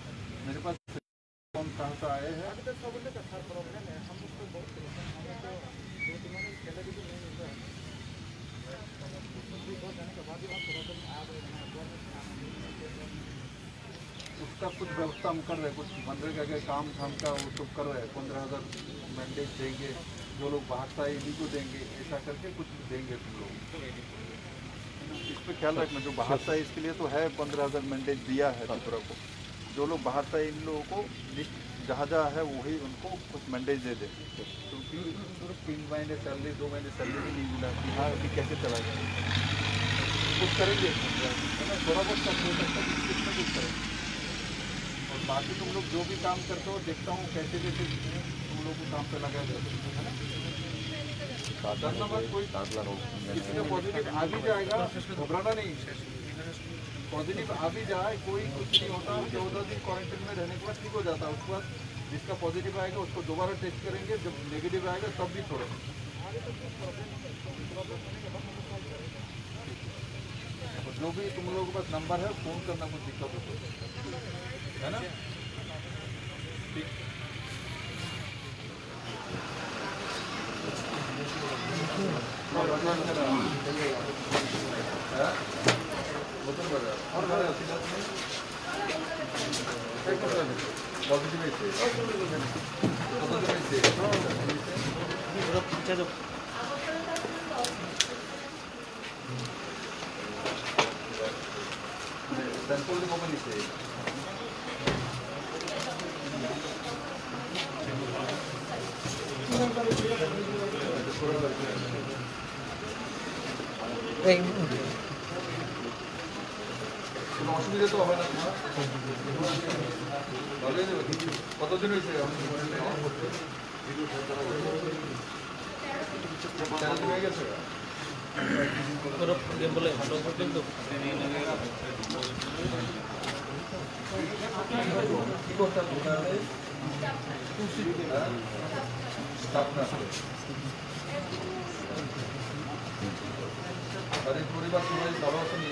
[SPEAKER 2] मेरे पास कौन कहाँ से आए हैं उसका कुछ व्यवस्था हम कर रहे हैं कुछ मनरेगा के काम धाम का वो सब कर रहे हैं 15,000 मैंडेट देंगे जो लोग बाहर से आए इन्हीं को देंगे ऐसा करके कुछ देंगे तुम लोग इस पे ख्याल रखना जो बाहर से आए इसके लिए तो है 15,000 मैंडेट दिया है त्रिपुरा को जो लोग बाहर से आए इन लोगों को लिस्ट जहाँ जहाँ है वही उनको कुछ मैंडेज दे दे क्योंकि सिर्फ 3 महीने सैलरी 2 महीने सैलरी भी नहीं मिला कि हाँ अभी कैसे चलाएगा कुछ करेंगे है ना थोड़ा बहुत कम हो सकता है इसमें कुछ करेंगे और बाकी तुम लोग जो भी काम करते हो देखता हूँ कैसे कैसे तुम लोग को काम पे लगाया जाता है ना डरना मत कोई किसी का पॉजिटिव आ भी जाएगा घबराना नहीं पॉजिटिव आ भी जाए कोई कुछ नहीं होता 14 दिन क्वारंटाइन में रहने के बाद ठीक हो जाता है उसके बाद जिसका पॉजिटिव आएगा उसको दोबारा टेस्ट करेंगे जब नेगेटिव आएगा तब भी छोड़ेंगे और जो भी तुम लोगों के पास नंबर है फोन करना कुछ दिक्कत हो तो है ना ठीक सैंपल को बनी से थोड़ा
[SPEAKER 4] এই
[SPEAKER 2] কোনো অসুবিধা তো হবে না তোমার? ভালোই দেবে কিন্তু কতদিন হয়েছে আপনি জীবনে নেওয়া করতে? 13 দিন হয়ে গেছে? কি করতে হবে? স্টাফ না বাড়ির পরিবার সবাই ভালো আছে নি?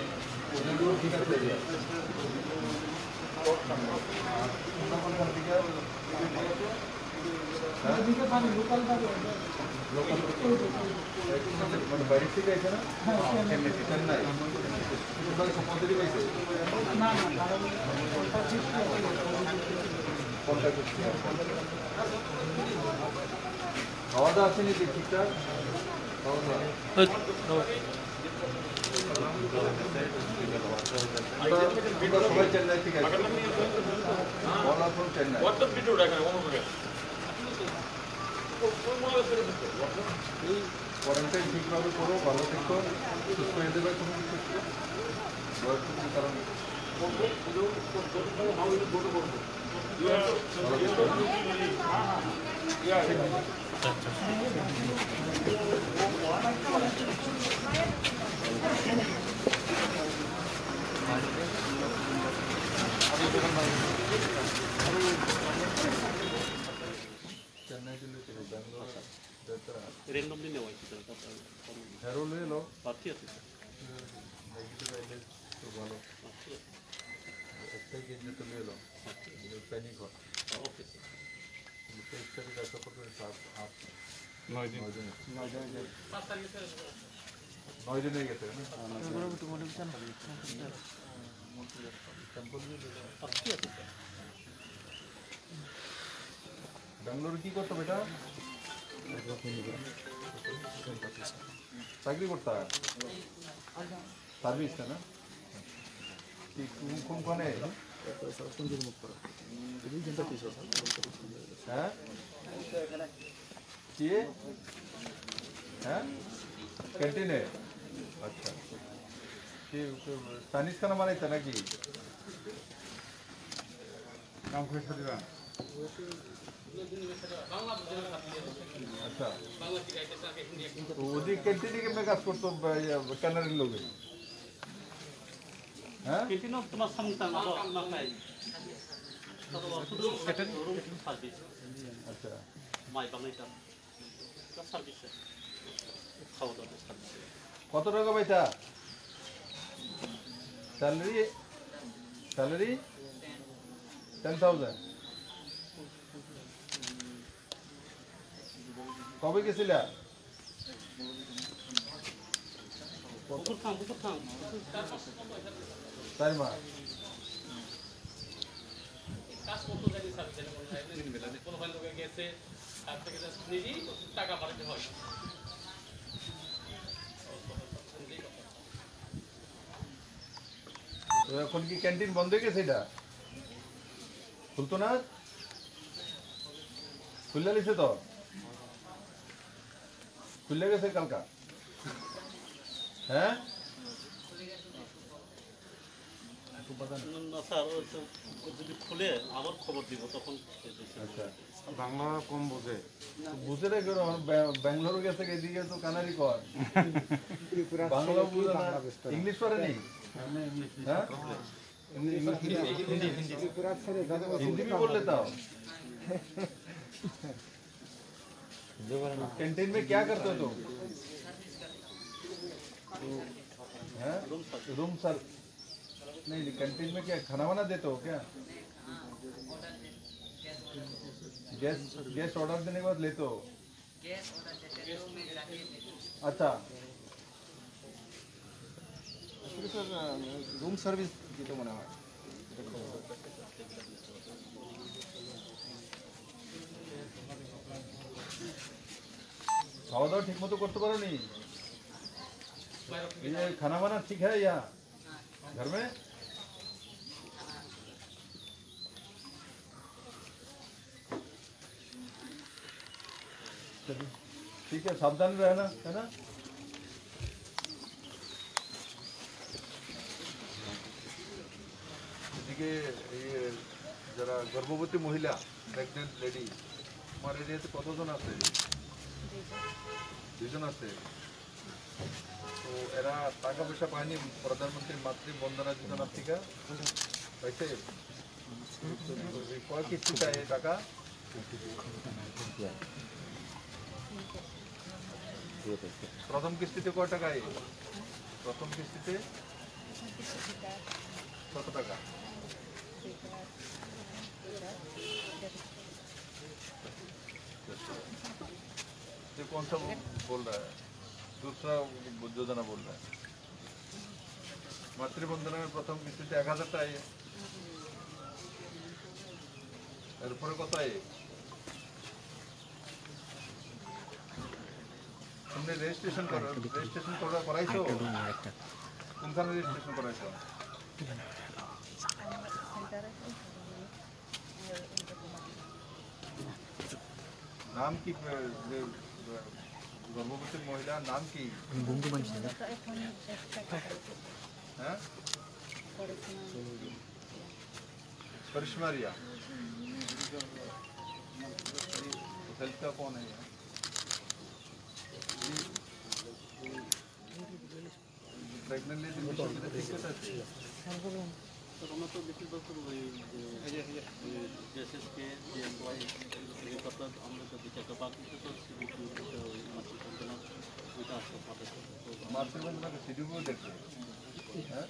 [SPEAKER 2] ওদেরও ঠিক আছে? মানে বাইরে থেকে আছে না? চেন্নাই সম্পত্তি পাইছে? খাওয়া দাওয়া আসেনি ঠিকঠাক? খাওয়া দাওয়া সবাই চেন্নাই থেকে আছে। চেন্নাই কোয়ারেন্টাইন ঠিকভাবে করো, ভালো থেকো, সুস্থ হয়ে দেবে কোনো কিছু কারণ চেন্নাই দিল্লি থেকে ব্যাঙ্গালোর
[SPEAKER 3] randomly নেওয়া হয়েছে
[SPEAKER 2] হেরো ले लो
[SPEAKER 3] বাকি আছে
[SPEAKER 2] नेगेटिव आइलेट तो ভালো একটাই কিনতে তো ले लो पैनिक हो
[SPEAKER 3] ওকে
[SPEAKER 2] तो इसका भी ऐसा पकड़ साथ आप 9 दिन হয়ে গেছে না ব্যাঙ্গালোর কি করতো বেটা চাকরি করতা সার্ভিস না কি কোনখানে হ্যাঁ কি হ্যাঁ ক্যান্টিনে আচ্ছা কি চাইনিজ খানা বানাইতে নাকি নাম করে দিবা अच्छा तो ওদি ক্যান্টিনে কেমনে কাজ করতো ক্যানারির লোকে হ্যাঁ
[SPEAKER 3] ক্যান্টিনও তোমার সামনে না নাই শুধু সার্ভিস
[SPEAKER 2] আচ্ছা
[SPEAKER 3] মাই বাংলাটা সার্ভিস খাওয়া দাওয়া সার্ভিস
[SPEAKER 2] কত টাকা পাইতা স্যালারি 10,000 কবে গেছিলা
[SPEAKER 3] বুকুর খাম
[SPEAKER 2] 4 মাস
[SPEAKER 3] কাজ করতে জানি সার্ভিস কোনো ভালো লোকে গেছে তার থেকে নিজেই টাকা বাড়াতে হয়
[SPEAKER 2] তো এখন কি ক্যান্টিন বন্ধ হয়ে গেছে এটা খুলতো না খুললে লিছে তো খুললে গেছে কালকা হ্যাঁ
[SPEAKER 3] স্যার যদি খুলে আবার খবর দিব তখন
[SPEAKER 2] আচ্ছা
[SPEAKER 7] বাংলা কম বোঝে
[SPEAKER 2] বুঝে রে কেন ব্যাঙ্গালোর গেছে এদিকে তো কানারি কর বাংলা বুঝে না ইংলিশ পারে নি হ্যাঁ हिंदी भी बोल लेता हूँ कैंटीन में क्या करते हो तुम रूम सर नहीं कैंटीन में क्या खाना वाना देते हो क्या गेस्ट ऑर्डर देने के बाद लेते हो अच्छा
[SPEAKER 4] রুম সার্ভিস দিতে মনে হয়
[SPEAKER 2] खावा दावा ठीक मतो करते पारो नहीं ये खाना वाना ठीक है यहाँ घर में ठीक है सावधान रहना है ना এদিকে এই যারা গর্ভবতী মহিলা প্রেগনেন্ট লেডি আমার এরিয়াতে কতজন আছে? 2 জন আছে। তো এরা টাকা পয়সা পায়নি প্রধানমন্ত্রী মাতৃ বন্দনা যোজনা থেকে? পাইছে? কয় কিস্তি চাই এই টাকা? প্রথম কিস্তিতে কয় টাকা? প্রথম কিস্তিতে কত টাকা? ये कौन सा बोल रहा है? दूसरा योजना बोल रहा है। मातृबंधना में प्रथम किस्ती 1000 টাকা এরপরে কত আয়? তুমি রেজিস্ট্রেশন করাইছো? কোনখানে রেজিস্ট্রেশন করাইছো? নাম কি? গর্ভবতী মহিলার নাম কি? হ্যাঁ, करिश्मा रिया। हेल्थ का कौन है? प्रेगनेंट लेडी टिकट আছে?
[SPEAKER 3] আমরা তো বেশিরভাগ দেশকে যে এমপ্লয়ি কথা আমরা তো বিচারটা বাকি তো ওইটা আছে
[SPEAKER 2] মাতৃবন্দনা সিডিউল দেখতে হ্যাঁ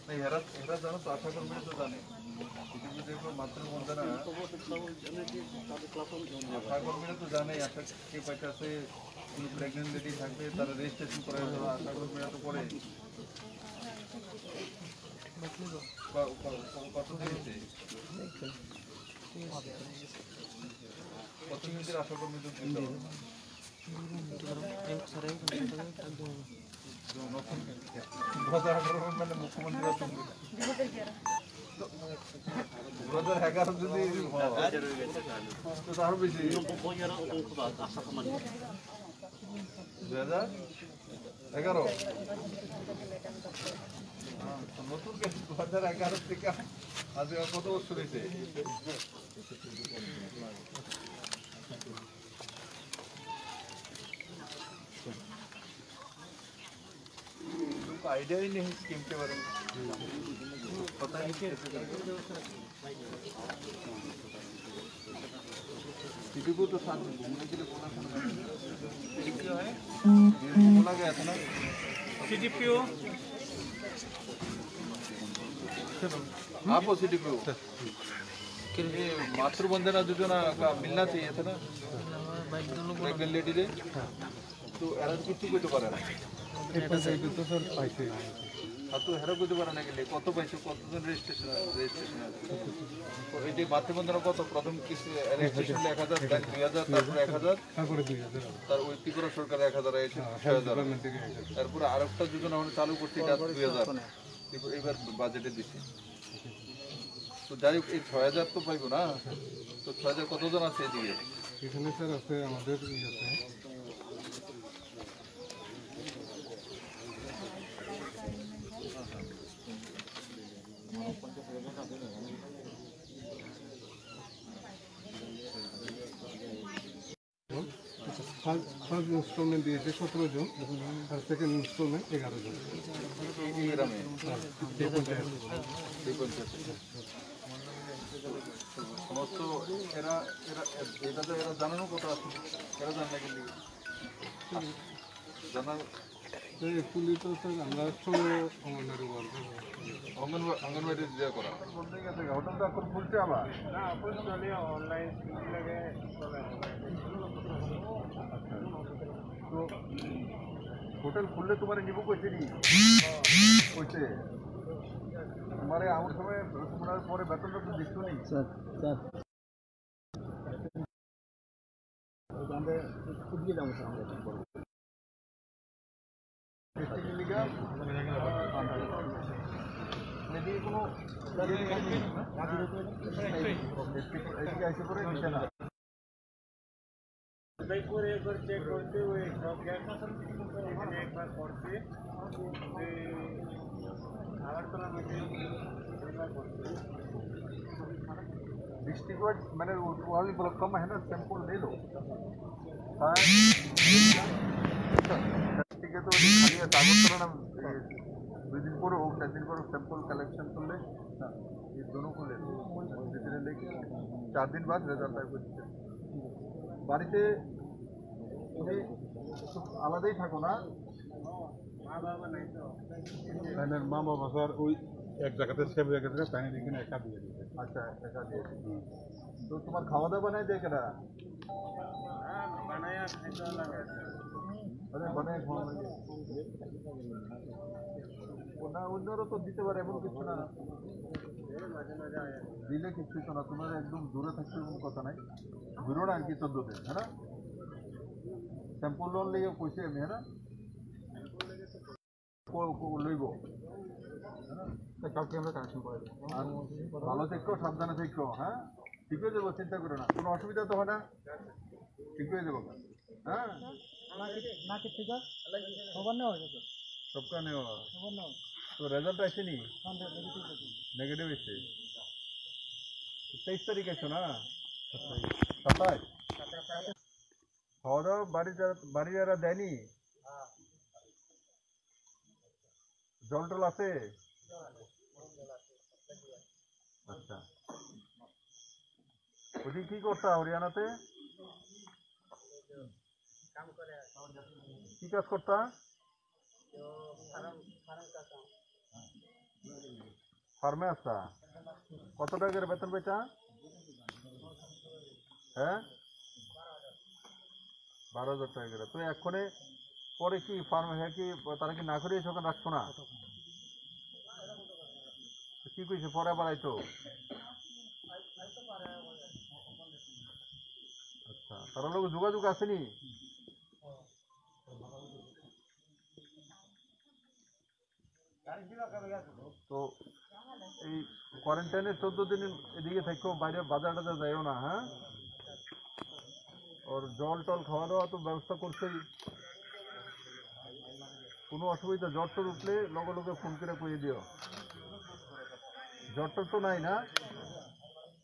[SPEAKER 2] नहीं हेरा हेरा जानो तो आशा कर्मी तो जाने सिडिउल देखो मातृबंदना आशा कर्मी तो जाने आशा के पैसा से प्रेगनेंट लेडी থাকবে তারা রেজিস্ট্রেশন করে আশা কর্মীরা তো করে কত দিয়েছে কত দিনের আশা কর্মী তো দিতে হবে নতুন 2018 মানে মুখ্যমন্ত্রী 2011 যদি তো আরো বেশি 2011 নতুন 2011 থেকে আজ কত বছর হয়েছে आइडिया ही नहीं स्कीम के बारे में पता नहीं कैसे सिटी को तो साथ में घूमने के लिए बोला गया था ना
[SPEAKER 1] सीडीपीओ
[SPEAKER 2] आप हो सीडीपीओ ये मातृबंदना योजना का मिलना चाहिए था ना प्रेगनेंट लेडी दे तो एरर कितनी को तो करा तो हेरा করতে পারে না গেলে কত পাইছো কতজন রেজিস্ট্রেশন এই যে মাতৃবন্দনা কত প্রথম কিস্তি রেজিস্ট্রেশন 1000 ব্যাংক 2000 তারপর 1000 তারপরে 2000 তার ওই ত্রিপুরা সরকার 1000 আছে 6000 তারপরে আরেকটা যোজনা আমরা চালু করতে এটা 2000 এবার বাজেটে দিছি তো যাই এই 6000 তো পাইবো না তো 6000 কতজন আছে এদিকে
[SPEAKER 7] এখানে স্যার আছে আমাদের আছে ফার্স্ট ইনস্টলমেন্ট দিয়েছে 17 জন আর সেকেন্ড ইনস্টলমেন্ট 11 জন
[SPEAKER 2] এই গ্রামে সমস্ত এরা এরা এটা তো এরা জানানো কথা আছে এরা জানা গেলে জানা
[SPEAKER 7] অ্যাকচুয়ালি তো স্যার আমরা অঙ্গনওয়াড়ি ওয়ার্কার
[SPEAKER 2] অঙ্গনওয়াড়ি দেওয়া করা বলতে গেছে হোটেল তো এখন খুলছে আবার
[SPEAKER 7] না আপনি চলে অনলাইন লাগে
[SPEAKER 2] তো হোটেল খুললে তোমার নিব কইছে নি কইছে তোমারে আমার সময় তোমার পরে বেতন তো দিচ্ছ নি
[SPEAKER 4] স্যার স্যার আমরা খুঁজে যাবো স্যার আমরা
[SPEAKER 2] টেস্টিং লিগা যদি কোনো এদিকে এসে পরে নিচে না
[SPEAKER 7] উদয়পুর একবার চেক করতে ওই সব গ্যাস এখানে একবার করতে
[SPEAKER 2] डिस्ट्रिक्ट वाइड मैंने वाली ब्लॉक कम है ना सैंपल ले लो ठीक है तो खाली कागज ना 2 दिन पर हो 4 दिन पर सैंपल कलेक्शन कर ले ये दोनों को ले लो लेके 4 दिन बाद रेजल्ट आएगा বাড়িতে তুমি আলাদাই থাকো না
[SPEAKER 7] মা বাবা স্যার ওই এক জায়গাতে সেভ হয়ে গেছে তাই এখানে একা দিয়ে দিয়েছে
[SPEAKER 2] আচ্ছা একা দিয়ে তো তোমার খাওয়া দাওয়া বানাই দেয় কেনা বানায় খাওয়া লাগে না অন্যরা তো দিতে পারে এমন কিছু না দিলে কিছু তো না তোমার একদম দূরে থাকতে কোনো কথা নাই দূরে না আর কি 14 দিন হ্যাঁ না স্যাম্পল লোন লিয়ে কইছে আমি হ্যাঁ না লইব
[SPEAKER 4] কালকে আমরা কালেকশন করে দেবো
[SPEAKER 2] আর ভালো থেকো সাবধানে থেকো হ্যাঁ ঠিক হয়ে যাবো চিন্তা করো না কোনো অসুবিধা তো হয় না ঠিক হয়ে যাবো হ্যাঁ
[SPEAKER 4] না কি ঠিক আছে খবর নেওয়া হয়ে যাবে
[SPEAKER 2] सबका नहीं हुआ
[SPEAKER 4] খবর নেওয়া
[SPEAKER 2] तो रिजल्ट ऐसे नहीं नेगेटिव ऐसे 23 तारीख है ना 27 और बाड़ी जरा देनी জল টল আছে আচ্ছা ওদিকে কি করতা হরিয়ানাতে কি কাজ করতা ফার্মে আসতা কত টাকার বেতন পেতা হ্যাঁ 12,000 টাকা করে তো এক্ষণে পরে কি ফার্মে হ্যাঁ কি তারা কি না করে সকাল রাখছো না কি কইছে পরে বাড়াইতো আচ্ছা তার লোক যোগাযোগ আসেনি তো এই কোয়ারেন্টাইনে 14 দিন এদিকে থাকো বাইরে বাজার টাজার যাইও না হ্যাঁ और জল টল খাওয়া দাওয়া তো ব্যবস্থা করছেই কোনো অসুবিধা জ্বর টর উঠলে লগে লগে ফোন করে কইয়ে দিও জ্বর টর তো নাই না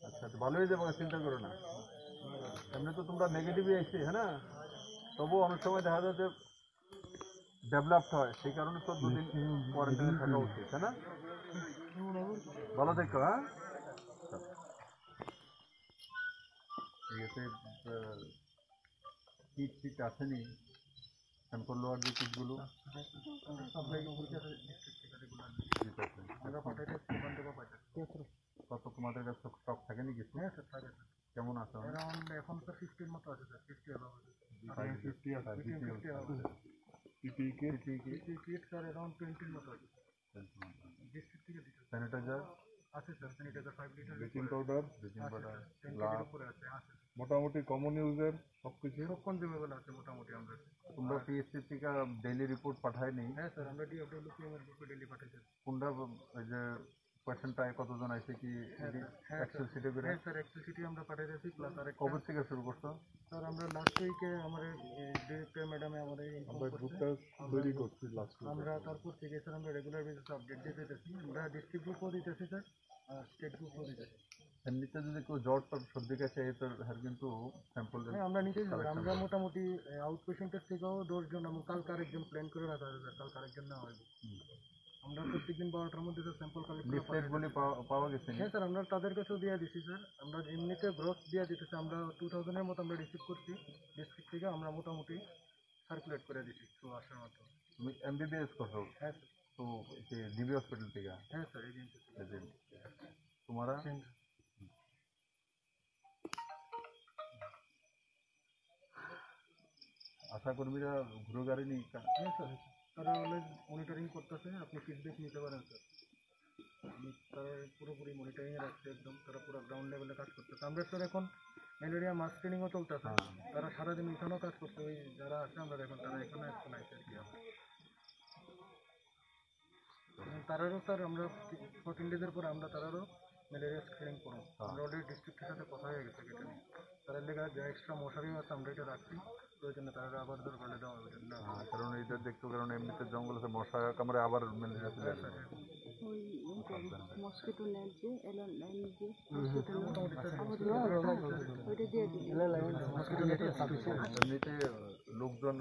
[SPEAKER 2] আচ্ছা তো ভালো হয়ে যাবে চিন্তা করো না এমনি তো তোমরা নেগেটিভই আইছে হ্যাঁ না তবুও অনেক সময় দেখা যায় যে ডেভেলপড হয় সেই কারণে 14 দিন কোয়ারেন্টাইনে থাকা উচিত তাই না ভালো থেকো হ্যাঁ কিট টিট আসেনি স্যাম্পল লোয়ার যে কিটগুলো কত তোমাদের কাছে স্টক থাকে নাকি হ্যাঁ স্যার থাকে কেমন আছে এখন তো 50 মতো আছে স্যার 50 আছে 50 আছে PPE kit sir around 20 মতো আছে ডিস্ট্রিক্ট থেকে দিতে স্যানিটাইজার আছে sir sanitizer 5 litre bleaching powder glass উপরে আছে মোটামুটি কমন ইউজার সবকিছু সব কনজিউমেবল আছে মোটামুটি আমরা তোমরা পিএসসি থেকে ডেইলি রিপোর্ট পাঠাই নেই হ্যাঁ স্যার আমরা ডিএফডব্লিউপিএম এর গ্রুপে ডেইলি পাঠাইছি কোনটা ওই যে কোয়েশ্চেনটায় কতজন আছে কি এক্সেল শিটে করে হ্যাঁ স্যার এক্সেল শিটে আমরা পাঠাইছি প্লাস আরেক কবে থেকে শুরু করছো স্যার আমরা লাস্ট উইকে আমাদের ডিরেক্টর ম্যাডামে আমাদের আমরা গ্রুপটা তৈরি করছি লাস্ট আমরা তারপর থেকে স্যার আমরা রেগুলার বেসিসে আপডেট দিতেছি আমরা ডিস্ট্রিক্ট গ্রুপও দিতেছি স্যার আর স্টেট গ্রুপও দিতেছি এমনিতে যদি কেউ জ্বর টর সর্দি কাশি তো কিন্তু স্যাম্পল হ্যাঁ আমরা নিতেই যাবো আমরা মোটামুটি আউট পেশেন্টের থেকেও 10 জন এবং কালকে আরেকজন প্ল্যান করে রাখা আছে স্যার কালকে আরেকজন নেওয়া হবে আমরা প্রত্যেকদিন 12টার মধ্যে স্যাম্পল কালেক্ট করে পাওয়া গেছে হ্যাঁ স্যার আমরা তাদের কাছেও দিয়ে দিচ্ছি স্যার আমরা এমনিতে গ্রোথ দিয়ে দিতেছি আমরা 2000 এর মতো আমরা রিসিভ করছি ডিস্ট্রিক্ট থেকে আমরা মোটামুটি সার্কুলেট করে দিচ্ছি তো আসার মতো তুমি এমবিবিএস করছো হ্যাঁ তো ডিবি হসপিটাল থেকে হ্যাঁ স্যার এজেন্সি তোমারা আশা কর্মীরা ঘুরে গাড়ি নিয়ে হ্যাঁ স্যার তারা অলওয়েজ মনিটরিং করতেছে আপনি ফিডব্যাক নিতে পারেন স্যার তারা পুরোপুরি মনিটরিংয়ে রাখছে একদম তারা পুরো গ্রাউন্ড লেভেলে কাজ করতেছে আমরা স্যার এখন ম্যালেরিয়া মাস ট্রেনিংও চলতেছে তারা সারাদিন এখানেও কাজ করছে ওই যারা আছে আমরা এখন তারা এখানে এখন আছে আর কি তারারও স্যার আমরা 14 ডেজের পরে আমরা তারারও ম্যালেরিয়া স্ক্রিনিং করবো আমরা অলরেডি ডিস্ট্রিক্টের সাথে কথা হয়ে গেছে এটা নিয়ে
[SPEAKER 7] তাদের লেগে যা এক্সট্রা মশারিও আছে আমরা এটা রাখছি, প্রয়োজনে তারা আবার দরকারে দেওয়া হবে না।
[SPEAKER 2] কারণ এটা দেখতো, কারণ এমনিতে জঙ্গল আছে, মশা কামড়ে আবার ম্যালেরিয়া চলে আসে।
[SPEAKER 5] মস্কিটো নেট যে এলএন লাইন যে ওইটা দিয়ে দিই
[SPEAKER 2] এমনিতে লোকজন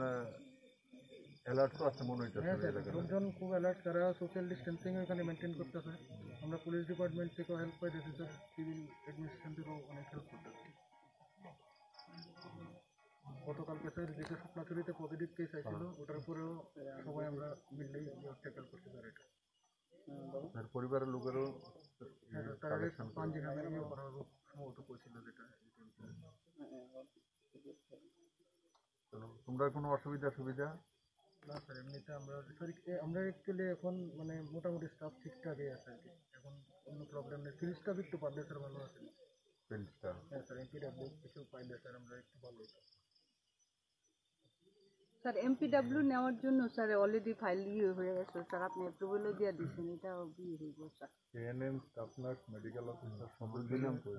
[SPEAKER 2] অ্যালার্ট তো আছে মনে হইতেছে।
[SPEAKER 7] হ্যাঁ স্যার, লোকজন খুব অ্যালার্ট, তারা সোশ্যাল ডিস্টেন্সিং এখানে মেনটেন করতেছে। আমরা পুলিশ ডিপার্টমেন্ট থেকেও হেল্প পাইতেছি স্যার, সিভিল অ্যাডমিনিস্ট্রেশন থেকেও অনেক হেল্প করতেছি। গতকালকে স্যার যেটা স্বপ্নাচুরিতে পজিটিভ কেস আসছিল, ওটার উপরেও সবাই আমরা মিললেই ট্যাকেল করতে পারি এটা।
[SPEAKER 2] আর পরিবারের লোকেরও
[SPEAKER 7] হ্যাঁ স্যার, তারা পাঞ্জি নামে করা সম্ভবত করছিল যেটা।
[SPEAKER 2] তোমরা কোনো অসুবিধা সুবিধা?
[SPEAKER 7] না স্যার, এমনিতে আমরা অ্যাকচুয়ালি এখন মানে মোটামুটি স্টাফ ঠিকঠাকই আছে আর কি, এখন কোনো প্রবলেম নেই। ফিল্ড স্টাফ একটু পারলে স্যার ভালো আছে।
[SPEAKER 2] ফিল্ডটা
[SPEAKER 7] হ্যাঁ স্যার, এমপিডব্লিউ কিছু পাইলে স্যার আমরা একটু ভালো হতো।
[SPEAKER 5] স্যার এমপিডব্লিউ নেওয়ার জন্য স্যার অলরেডি ফাইল হয়ে গেছে স্যার, আপনি অ্যাপ্রুভালও দিয়ে দিচ্ছেন, এটা বিয়ে হয়ে গেছে sir.
[SPEAKER 2] ANM, staff nurse, medical officer সব দিলাম তো।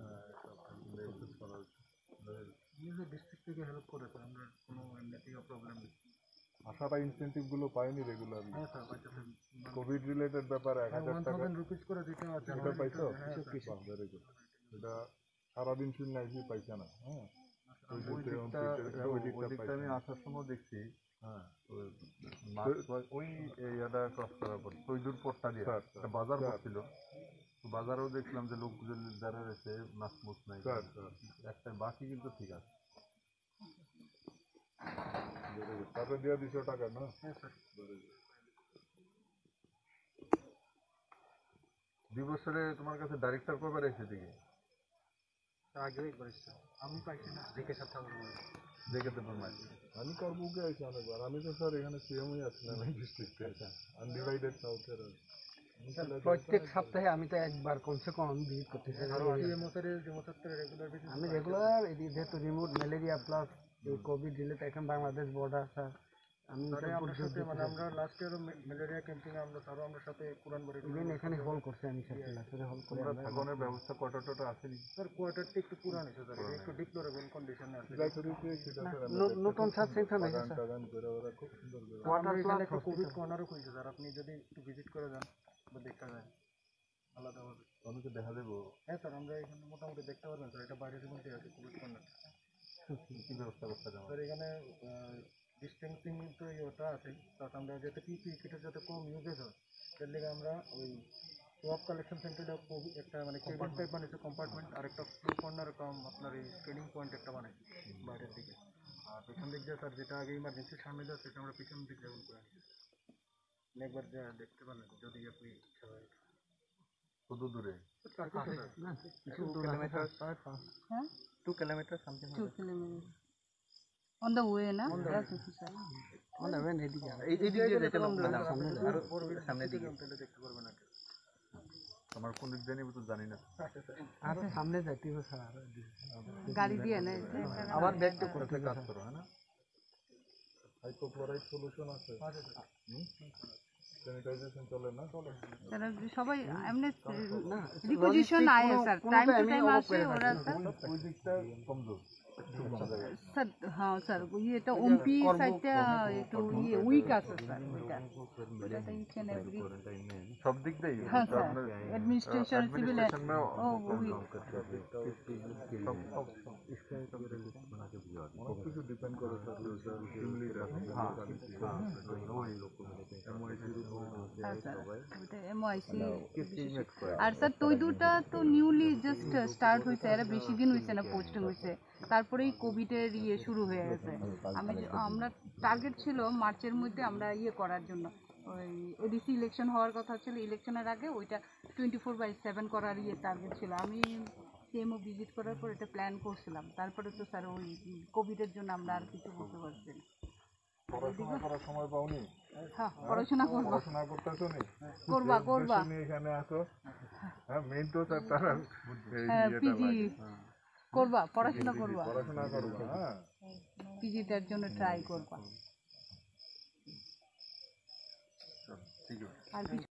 [SPEAKER 7] নিজের ডিস্ট্রিক্ট থেকে হেল্প করে স্যার, আমরা কোনো এমনিতেই প্রবলেম নেই।
[SPEAKER 2] আশারা ইনসেন্টিভগুলো পাইনি রেগুলারলি?
[SPEAKER 7] হ্যাঁ স্যার, পাইতেছেন।
[SPEAKER 2] কোভিড রিলেটেড ব্যাপার 1000 টাকা
[SPEAKER 7] 1000 রুপিস করে দিতে আছে।
[SPEAKER 2] এটা পাইছো? Very good. এটা সারাদিন শুনে নাইছি পাইছে না। হ্যাঁ, ওই দিকটা আমি আসার সময় দেখছি। হ্যাঁ, ওই এরিয়াটা ক্রস করার পর তৈদুর পট্টা দিয়ে একটা বাজার বসছিল, বাজারেও দেখলাম যে লোকজন যারা রয়েছে মাছ মুছ নাই একটা, বাকি কিন্তু ঠিক আছে। তারপরে দিয়ে 200 টাকা না?
[SPEAKER 7] হ্যাঁ স্যার।
[SPEAKER 2] 2 বছরে তোমার কাছে ডাইরেক্টর কবে এসে দিকে?
[SPEAKER 7] আগেও একবার এসেছে, আমি পাইছি না, দেখে সাথে আমার
[SPEAKER 2] দেখে তো মাইছি আমি করবুকে আইছি অনেকবার। আমি তো স্যার এখানে সিএমই আসলাম এই ডিস্ট্রিক্টে, আনডিভাইডেড সাউথের।
[SPEAKER 4] প্রত্যেক সপ্তাহে আমি তো একবার কমসে কম ভিজিট করতেছি। আমি রেগুলার যেহেতু রিমোট ম্যালেরিয়া প্লাস এই কোভিড রিলেটেড এখন বাংলাদেশ বর্ডার স্যার, আমি
[SPEAKER 7] আমরা লাস্ট ইয়ার ম্যালেরিয়া ক্যাম্পিং আমরা স্যারও আমরা সাথে কোরআন বাড়ি
[SPEAKER 4] ইভেন এখানে হল করছি, আমি সাথে হল করে
[SPEAKER 2] থাকানোর ব্যবস্থা কোয়ার্টার আসেনি
[SPEAKER 7] স্যার। কোয়ার্টারটা একটু পুরান আছে স্যার, একটু ডিপ্লোরেবল কন্ডিশনে আছে।
[SPEAKER 4] নতুন স্যার সেন্টার নেই স্যার,
[SPEAKER 2] খুব সুন্দর।
[SPEAKER 7] ওয়াটার প্লান্ট একটা কোভিড কর্নারও খুলছে স্যার, আপনি যদি একটু ভিজিট করে যান বা দেখতে যান আলাদাভাবে।
[SPEAKER 2] আমাকে দেখা দেবো?
[SPEAKER 7] হ্যাঁ স্যার, আমরা এখানে মোটামুটি দেখতে পারবেন স্যার, এটা বাইরের মধ্যে আছে কোভিড কর্নার।
[SPEAKER 2] কি ব্যবস্থা করতে যাবো
[SPEAKER 7] স্যার এখানে ডিস্টেন্সিং তো ওটা আছে, তার আমরা যাতে পিপি কিটের যাতে কম ইউজেজ হয়, তার লিগে আমরা ওই সোয়াব কালেকশন সেন্টারটা একটা মানে কেবিন টাইপ বানিয়েছে কম্পার্টমেন্ট, আর একটা ফ্লো কর্নার কম আপনার এই স্ক্রিনিং পয়েন্ট একটা বানাইছি বাইরের দিকে। আর পেছন দিক দিয়ে স্যার যেটা আগে ইমার্জেন্সির সামনে দেওয়া সেটা আমরা পিছন দিক লেভেল করে নিচ্ছি। একবার যা দেখতে পারেন যদি আপনি ইচ্ছা হয়।
[SPEAKER 2] কত দূরে?
[SPEAKER 4] কিছু kilometre,
[SPEAKER 5] 2 kilometers on the way na yes sir
[SPEAKER 4] on the way এদিকে এদিকে যেতে পারবো না, সামনে
[SPEAKER 7] দিকে তাহলে দেখতে পারবেন না।
[SPEAKER 2] আমার কোন দিক দিয়ে তো জানি না।
[SPEAKER 4] আর সামনে যাইতে হবে স্যার,
[SPEAKER 5] গাড়ি দিয়ে না
[SPEAKER 4] আবার ব্যাক তো করতে
[SPEAKER 2] কাজ করো, হ্যাঁ না? হাইপোক্লোরাইড সলিউশন আছে, স্যানিটাইজেশন চলে না? চলে
[SPEAKER 5] স্যার, সবাই এমনি রিপোজিশন আয়ে স্যার, টাইম টু টাইম আসে ওরা স্যার।
[SPEAKER 2] ওই দিকটা কমজোর
[SPEAKER 5] স্যার। হ্যাঁ স্যার, এটা ওমপি সাইডটা একটু উইক আছে স্যার, ওইটা ইচ এন্ড এভরি
[SPEAKER 2] সব দিক দিয়ে।
[SPEAKER 5] হ্যাঁ স্যার, এডমিনিস্ট্রেশন সিভিল ও উইক
[SPEAKER 2] সব কিছু ডিপেন্ড করে স্যার, টিম লিডার।
[SPEAKER 5] এমআইসি আর স্যার তৈদুটা তো নিউলি জাস্ট স্টার্ট হয়েছে, এরা বেশি দিন হয়েছে না পোস্টিং হয়েছে, তারপরেই কোভিডের ইয়ে শুরু হয়ে গেছে। আমরা টার্গেট ছিল মার্চের মধ্যে আমরা ইয়ে করার জন্য, ওই এডিসি ইলেকশন হওয়ার কথা ছিল, ইলেকশনের আগে ওইটা 24/7 করার ইয়ে টার্গেট ছিল। আমি সিএমও ভিজিট করার পর এটা প্ল্যান করছিলাম, তারপরে তো স্যার ওই কোভিডের জন্য আমরা আর কিছু করতে পারছি না।
[SPEAKER 2] পড়াশোনা করার সময় পাওনি?
[SPEAKER 5] হ্যাঁ, পড়াশোনা করবো।
[SPEAKER 2] পড়াশোনা করতেছো নি?
[SPEAKER 5] করবা
[SPEAKER 2] এখানে আসো। হ্যাঁ, মেইন তো তারা
[SPEAKER 5] পিজি করবা, পড়াশোনা করবা,
[SPEAKER 2] পড়াশোনা করবা। হ্যাঁ,
[SPEAKER 5] পিজিটার জন্য ট্রাই করবা।
[SPEAKER 2] ঠিক আছে।
[SPEAKER 5] আর